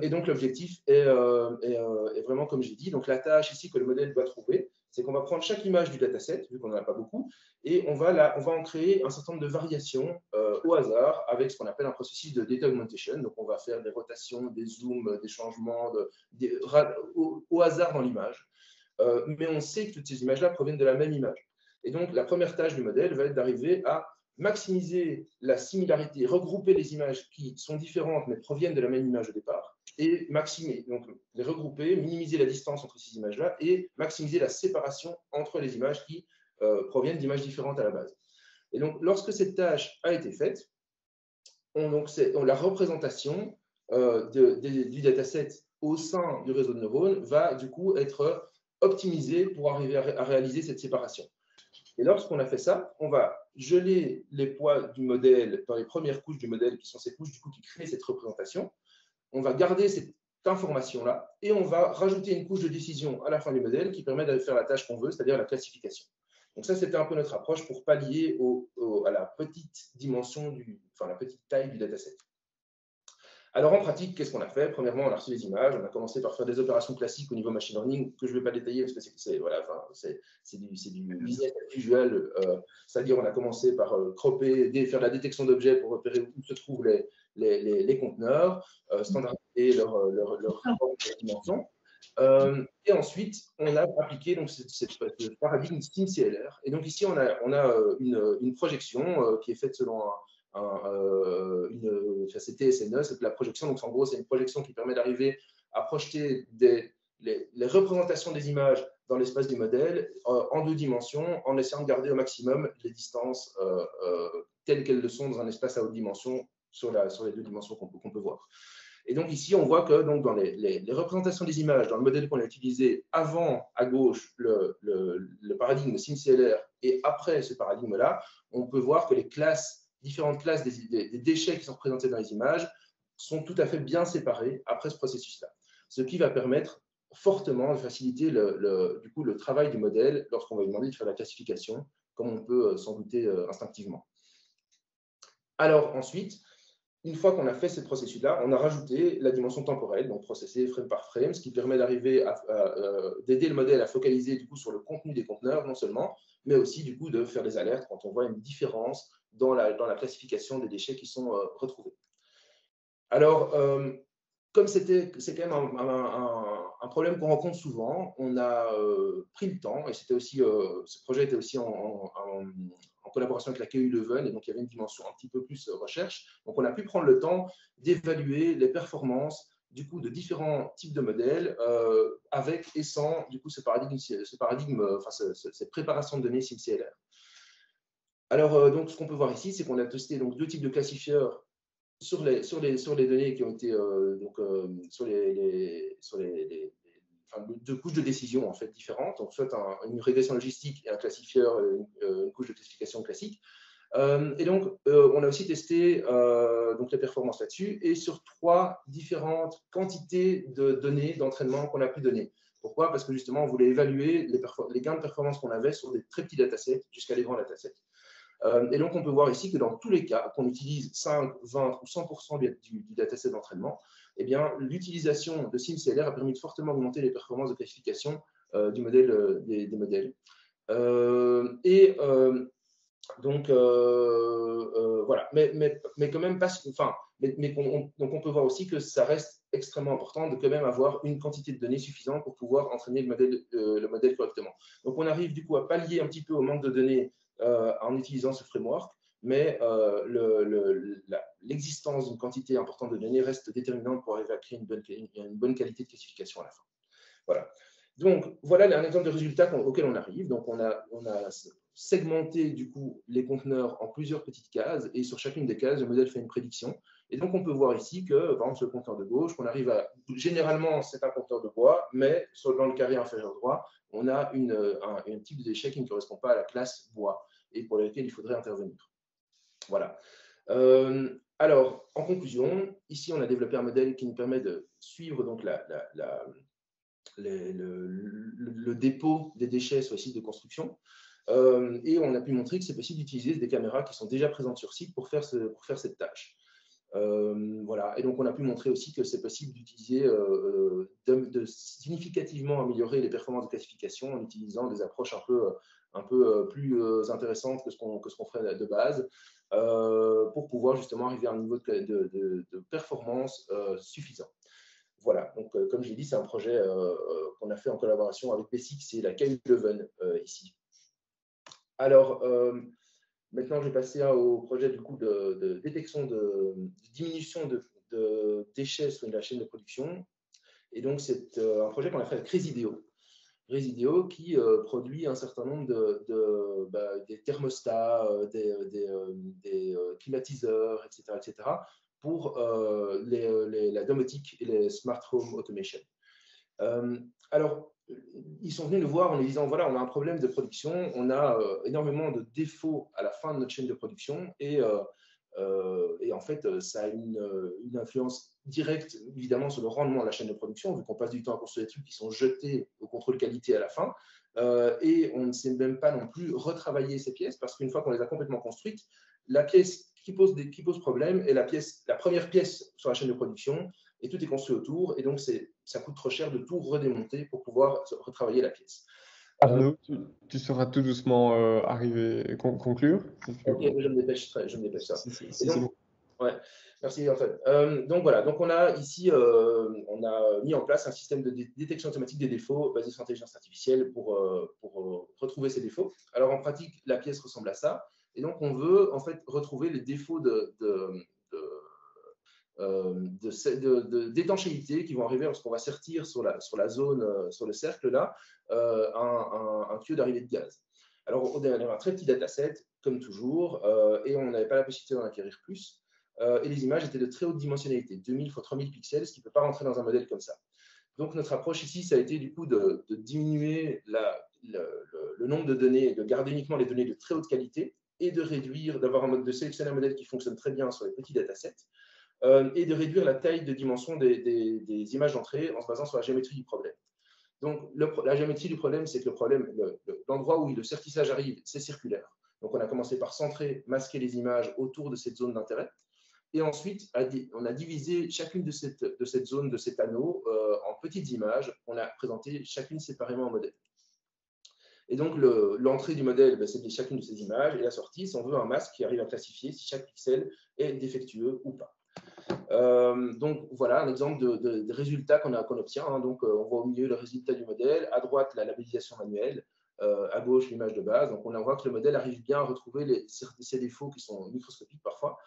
Et donc, l'objectif est vraiment, comme j'ai dit, donc la tâche ici que le modèle doit trouver, c'est qu'on va prendre chaque image du dataset, vu qu'on n'en a pas beaucoup, et on va en créer un certain nombre de variations au hasard avec ce qu'on appelle un processus de data augmentation. Donc, on va faire des rotations, des zooms, des changements au hasard dans l'image. Mais on sait que toutes ces images-là proviennent de la même image. Et donc, la première tâche du modèle va être d'arriver à maximiser la similarité, regrouper les images qui sont différentes mais proviennent de la même image au départ, et donc les regrouper, minimiser la distance entre ces images-là et maximiser la séparation entre les images qui proviennent d'images différentes à la base. Et donc, lorsque cette tâche a été faite, la représentation du dataset au sein du réseau de neurones va du coup être optimisée pour arriver à réaliser cette séparation. Et lorsqu'on a fait ça, on va geler les poids du modèle dans les premières couches du modèle, qui sont ces couches du coup qui créent cette représentation. On va garder cette information-là et on va rajouter une couche de décision à la fin du modèle qui permet de faire la tâche qu'on veut, c'est-à-dire la classification. Donc ça, c'était un peu notre approche pour pallier à la petite dimension, la petite taille du dataset. Alors en pratique, qu'est-ce qu'on a fait? Premièrement, on a reçu les images, on a commencé par faire des opérations classiques au niveau machine learning que je ne vais pas détailler parce que c'est du business as usual, c'est-à-dire on a commencé par cropper, faire la détection d'objets pour repérer où se trouvent les conteneurs, standardiser leur dimension. Et ensuite, on a appliqué donc, ce paradigme SimCLR. Et donc ici, on a une projection qui est faite selon c'est TSNE, c'est la projection. Donc en gros, c'est une projection qui permet d'arriver à projeter les représentations des images dans l'espace du modèle en 2 dimensions, en essayant de garder au maximum les distances telles qu'elles le sont dans un espace à haute dimension sur les 2 dimensions qu'on peut voir. Et donc ici, on voit que donc, dans les représentations des images, dans le modèle qu'on a utilisé avant, à gauche, le paradigme SimCLR, et après ce paradigme-là, on peut voir que différentes classes des déchets qui sont représentés dans les images sont tout à fait bien séparées après ce processus-là. Ce qui va permettre fortement de faciliter du coup, le travail du modèle lorsqu'on va lui demander de faire la classification, comme on peut s'en douter instinctivement. Alors ensuite, une fois qu'on a fait ce processus-là, on a rajouté la dimension temporelle, donc processée frame par frame, ce qui permet d'arriver d'aider le modèle à focaliser du coup, sur le contenu des conteneurs, non seulement, mais aussi du coup, de faire des alertes quand on voit une différence dans la classification des déchets qui sont retrouvés. Alors, comme c'est quand même un problème qu'on rencontre souvent, on a pris le temps, et c'était aussi, ce projet était aussi en collaboration avec la KU Leuven, et donc il y avait une dimension un petit peu plus recherche. Donc on a pu prendre le temps d'évaluer les performances du coup de différents types de modèles avec et sans du coup ce paradigme, cette préparation de données SimCLR. Alors donc ce qu'on peut voir ici, c'est qu'on a testé donc 2 types de classifieurs sur les données qui ont été sur les 2 couches de décision en fait différentes, donc soit une régression logistique et un classifieur, une couche de classification classique. Et donc on a aussi testé donc les performances là-dessus et sur 3 différentes quantités de données d'entraînement qu'on a pu donner. Pourquoi? Parce que justement on voulait évaluer les gains de performance qu'on avait sur des très petits datasets jusqu'à des grands datasets. Et donc, on peut voir ici que dans tous les cas, qu'on utilise 5, 20 ou 100% du dataset d'entraînement, eh bien, l'utilisation de SimCLR a permis de fortement augmenter les performances de classification des modèles. Donc, voilà. Mais quand même, donc on peut voir aussi que ça reste extrêmement important de quand même avoir une quantité de données suffisante pour pouvoir entraîner le modèle correctement. Donc, on arrive du coup à pallier un petit peu au manque de données en utilisant ce framework, mais l'existence d'une quantité importante de données reste déterminante pour arriver à créer une bonne qualité de classification à la fin. Voilà. Donc, voilà un exemple de résultat auquel on arrive. Donc, on a segmenté du coup les conteneurs en plusieurs petites cases et sur chacune des cases, le modèle fait une prédiction. Et donc, on peut voir ici que, par exemple, sur le conteneur de gauche, on arrive à… Généralement, c'est un conteneur de bois, mais dans le carré inférieur droit, on a un type de déchet qui ne correspond pas à la classe bois et pour lequel il faudrait intervenir. Voilà. Alors, en conclusion, ici, on a développé un modèle qui nous permet de suivre donc le dépôt des déchets sur les sites de construction. Et on a pu montrer que c'est possible d'utiliser des caméras qui sont déjà présentes sur site pour faire cette tâche. Voilà. Et donc, on a pu montrer aussi que c'est possible d'utiliser, de significativement améliorer les performances de classification en utilisant des approches un peu plus intéressantes que ce qu'on ferait de base, pour pouvoir justement arriver à un niveau de performance suffisant. Voilà, donc comme je l'ai dit, c'est un projet qu'on a fait en collaboration avec BESIX et la KU Leuven ici. Alors, maintenant, je vais passer au projet du coup de détection de diminution de déchets sur la chaîne de production. Et donc, c'est un projet qu'on a fait avec Resideo. Resideo qui produit un certain nombre des thermostats, des climatiseurs, etc. pour la domotique et les smart home automation. Alors, ils sont venus nous voir en nous disant, voilà, on a un problème de production, on a énormément de défauts à la fin de notre chaîne de production et en fait, ça a une influence directe, évidemment, sur le rendement de la chaîne de production, vu qu'on passe du temps à construire des trucs qui sont jetés au contrôle qualité à la fin. Et on ne sait même pas non plus retravailler ces pièces, parce qu'une fois qu'on les a complètement construites, la pièce qui pose problème est la première pièce sur la chaîne de production, et tout est construit autour, et donc ça coûte trop cher de tout redémonter pour pouvoir retravailler la pièce. Arnaud, tu sauras tout doucement conclure. Ok, je me dépêche ça. C'est bon. Ouais, merci en fait. Donc voilà, donc on a ici on a mis en place un système de détection automatique des défauts basé sur l'intelligence artificielle pour retrouver ces défauts. Alors en pratique, la pièce ressemble à ça, et donc on veut en fait retrouver les défauts d'étanchéité qui vont arriver lorsqu'on va sortir sur la zone, sur le cercle là, un tuyau d'arrivée de gaz. Alors on avait un très petit dataset, comme toujours, et on n'avait pas la possibilité d'en acquérir plus. Et les images étaient de très haute dimensionnalité, 2000 x 3000 pixels, ce qui ne peut pas rentrer dans un modèle comme ça. Donc notre approche ici, ça a été du coup de diminuer le nombre de données, de garder uniquement les données de très haute qualité, et de réduire, de sélectionner un modèle qui fonctionne très bien sur les petits datasets, et de réduire la taille de dimension des images d'entrée en se basant sur la géométrie du problème. Donc, la géométrie du problème, c'est que l'endroit où le sertissage arrive, c'est circulaire. Donc, on a commencé par centrer, masquer les images autour de cette zone d'intérêt. Et ensuite, on a divisé chacune de cette zone, de ces panneaux, en petites images. On a présenté chacune séparément un modèle. Et donc, l'entrée du modèle, c'est chacune de ces images. Et la sortie, c'est on veut un masque qui arrive à classifier si chaque pixel est défectueux ou pas. Donc voilà un exemple de résultats qu'on obtient. Hein. Donc on voit au milieu le résultat du modèle, à droite la labellisation manuelle, à gauche l'image de base. Donc on voit que le modèle arrive bien à retrouver ces défauts qui sont microscopiques parfois.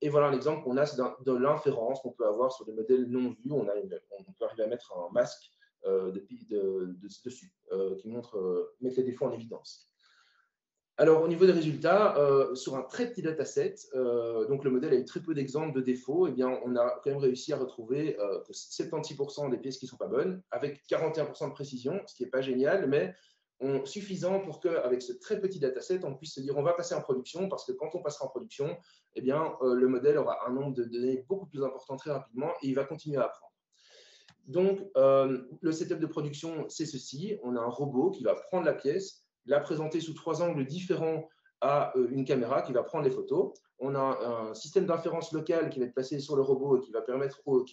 Et voilà un exemple qu'on a de l'inférence qu'on peut avoir sur des modèles non vus. On peut arriver à mettre un masque dessus qui montre mettre les défauts en évidence. Alors, au niveau des résultats, sur un très petit dataset, donc le modèle a eu très peu d'exemples de défauts, eh bien, on a quand même réussi à retrouver que 76% des pièces qui ne sont pas bonnes, avec 41% de précision, ce qui n'est pas génial, mais suffisant pour qu'avec ce très petit dataset, on puisse se dire on va passer en production, parce que quand on passera en production, eh bien, le modèle aura un nombre de données beaucoup plus important très rapidement et il va continuer à apprendre. Donc, le setup de production, c'est ceci. On a un robot qui va prendre la pièce, la présenter sous 3 angles différents à une caméra qui va prendre les photos. On a un système d'inférence locale qui va être placé sur le robot et qui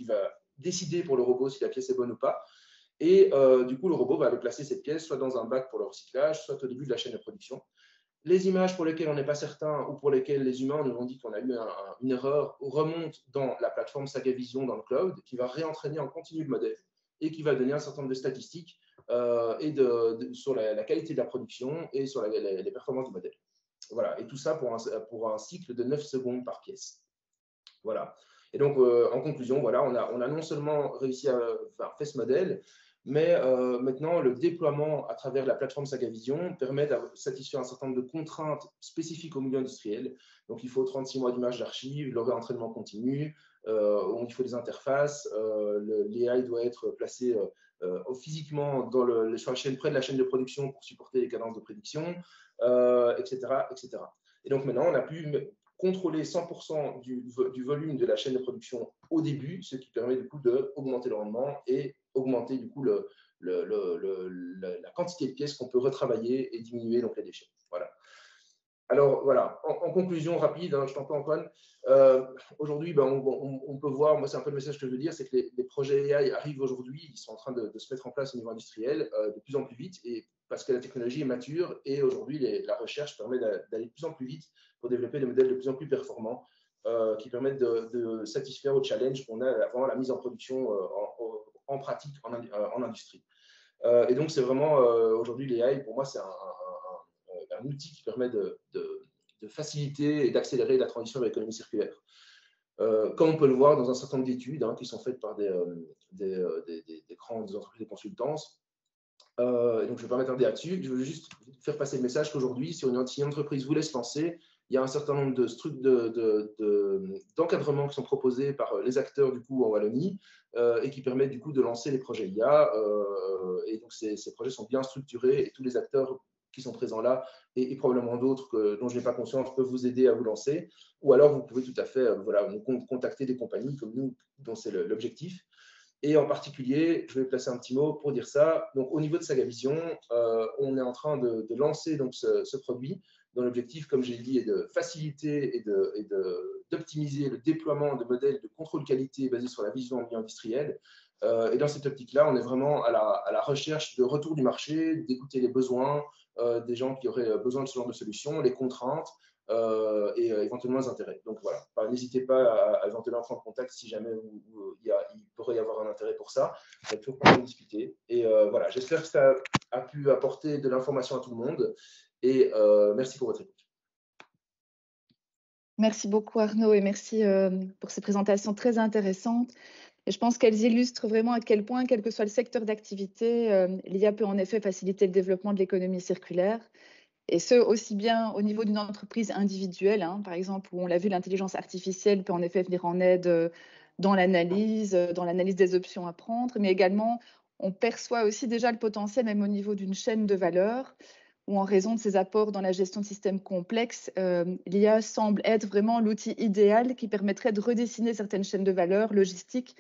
va décider pour le robot si la pièce est bonne ou pas. Et du coup, le robot va aller placer cette pièce soit dans un bac pour le recyclage, soit au début de la chaîne de production. Les images pour lesquelles on n'est pas certain ou pour lesquelles les humains nous ont dit qu'on a eu une erreur remontent dans la plateforme Saga Vision dans le cloud, qui va réentraîner en continu le modèle et qui va donner un certain nombre de statistiques sur la qualité de la production et sur les performances du modèle. Voilà, et tout ça pour un cycle de 9 secondes par pièce. Voilà. Et donc, en conclusion, voilà, on a non seulement réussi à faire ce modèle, mais maintenant, le déploiement à travers la plateforme Saga Vision permet de satisfaire un certain nombre de contraintes spécifiques au milieu industriel. Donc, il faut 36 mois d'image d'archives, le réentraînement continu, il faut des interfaces, l'AI doit être placé physiquement sur la chaîne, près de la chaîne de production pour supporter les cadences de prédiction, etc., etc. Et donc, maintenant, on a pu contrôler 100% du volume de la chaîne de production au début, ce qui permet du coup d'augmenter le rendement et augmenter du coup la quantité de pièces qu'on peut retravailler et diminuer donc les déchets. Voilà. Alors voilà, en conclusion rapide, je t'entends Antoine, aujourd'hui on peut voir, moi c'est un peu le message que je veux dire, c'est que les projets AI arrivent aujourd'hui, ils sont en train de se mettre en place au niveau industriel de plus en plus vite, et parce que la technologie est mature et aujourd'hui la recherche permet d'aller de plus en plus vite pour développer des modèles de plus en plus performants qui permettent de satisfaire aux challenges qu'on a avant la mise en production en pratique en industrie. Et donc c'est vraiment aujourd'hui l'AI, pour moi c'est un outil qui permet de faciliter et d'accélérer la transition vers l'économie circulaire. Comme on peut le voir dans un certain nombre d'études qui sont faites par des grandes entreprises de consultance. Donc, je ne vais pas m'attarder là-dessus. Je veux juste faire passer le message qu'aujourd'hui, si une entreprise voulait se lancer, il y a un certain nombre d'encadrements qui sont proposés par les acteurs du coup en Wallonie et qui permettent du coup de lancer les projets IA. Et donc, ces projets sont bien structurés et tous les acteurs qui sont présents là et probablement d'autres dont je n'ai pas conscience peuvent vous aider à vous lancer. Ou alors, vous pouvez tout à fait nous contacter des compagnies comme nous, dont c'est l'objectif. Et en particulier, je vais placer un petit mot pour dire ça. Donc, au niveau de Saga Vision, on est en train de lancer donc, ce produit dont l'objectif, comme j'ai dit, est de faciliter et d'optimiser le déploiement de modèles de contrôle qualité basés sur la vision en milieu industriel. Et dans cette optique-là, on est vraiment à la recherche de retour du marché, d'écouter les besoins des gens qui auraient besoin de ce genre de solutions, les contraintes, et éventuellement les intérêts. Donc voilà, n'hésitez pas à éventuellement prendre contact si jamais il pourrait y avoir un intérêt pour ça. Ça va toujours pas en discuter. Et voilà, j'espère que ça a pu apporter de l'information à tout le monde. Et merci pour votre écoute. Merci beaucoup Arnaud et merci pour ces présentations très intéressantes. Et je pense qu'elles illustrent vraiment à quel point, quel que soit le secteur d'activité, l'IA peut en effet faciliter le développement de l'économie circulaire. Et ce, aussi bien au niveau d'une entreprise individuelle, par exemple, où on l'a vu, l'intelligence artificielle peut en effet venir en aide dans l'analyse des options à prendre, mais également, on perçoit aussi déjà le potentiel, même au niveau d'une chaîne de valeur, où en raison de ses apports dans la gestion de systèmes complexes, l'IA semble être vraiment l'outil idéal qui permettrait de redessiner certaines chaînes de valeur logistiques,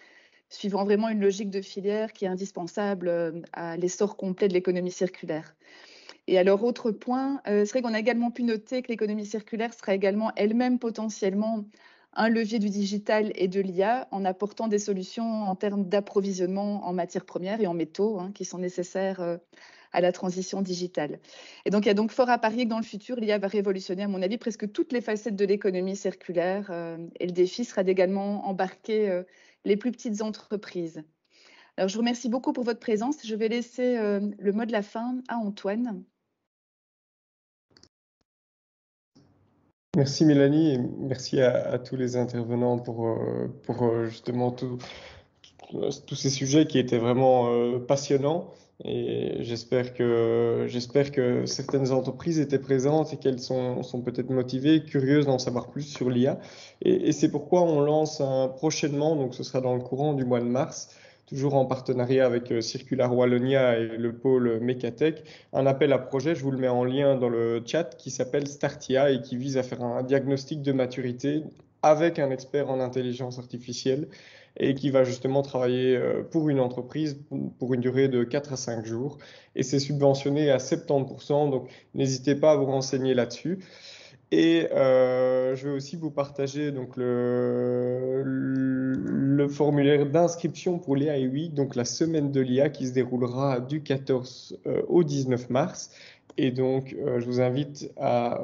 suivant vraiment une logique de filière qui est indispensable à l'essor complet de l'économie circulaire. Et alors, autre point, c'est vrai qu'on a également pu noter que l'économie circulaire sera également elle-même potentiellement un levier du digital et de l'IA en apportant des solutions en termes d'approvisionnement en matières premières et en métaux qui sont nécessaires à la transition digitale. Et donc, il y a donc fort à parier que dans le futur, l'IA va révolutionner, à mon avis, presque toutes les facettes de l'économie circulaire. Et le défi sera d'également embarquer les plus petites entreprises. Alors, je vous remercie beaucoup pour votre présence. Je vais laisser le mot de la fin à Antoine. Merci Mélanie et merci à tous les intervenants pour justement tous ces sujets qui étaient vraiment passionnants. Et j'espère que certaines entreprises étaient présentes et qu'elles sont peut-être motivées, curieuses d'en savoir plus sur l'IA. Et c'est pourquoi on lance prochainement, donc ce sera dans le courant du mois de mars, toujours en partenariat avec Circular Wallonia et le pôle Mecatech, un appel à projet, je vous le mets en lien dans le chat, qui s'appelle Startia et qui vise à faire un diagnostic de maturité avec un expert en intelligence artificielle et qui va justement travailler pour une entreprise pour une durée de 4 à 5 jours. Et c'est subventionné à 70%, donc n'hésitez pas à vous renseigner là-dessus. Et je vais aussi vous partager donc le formulaire d'inscription pour l'IA Week, donc la semaine de l'IA qui se déroulera du 14 au 19 mars. Et donc, je vous invite à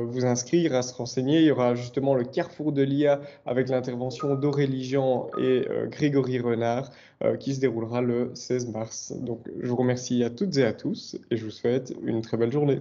vous inscrire, à se renseigner. Il y aura justement le carrefour de l'IA avec l'intervention d'Aurélie Jean et Grégory Renard qui se déroulera le 16 mars. Donc, je vous remercie à toutes et à tous et je vous souhaite une très belle journée.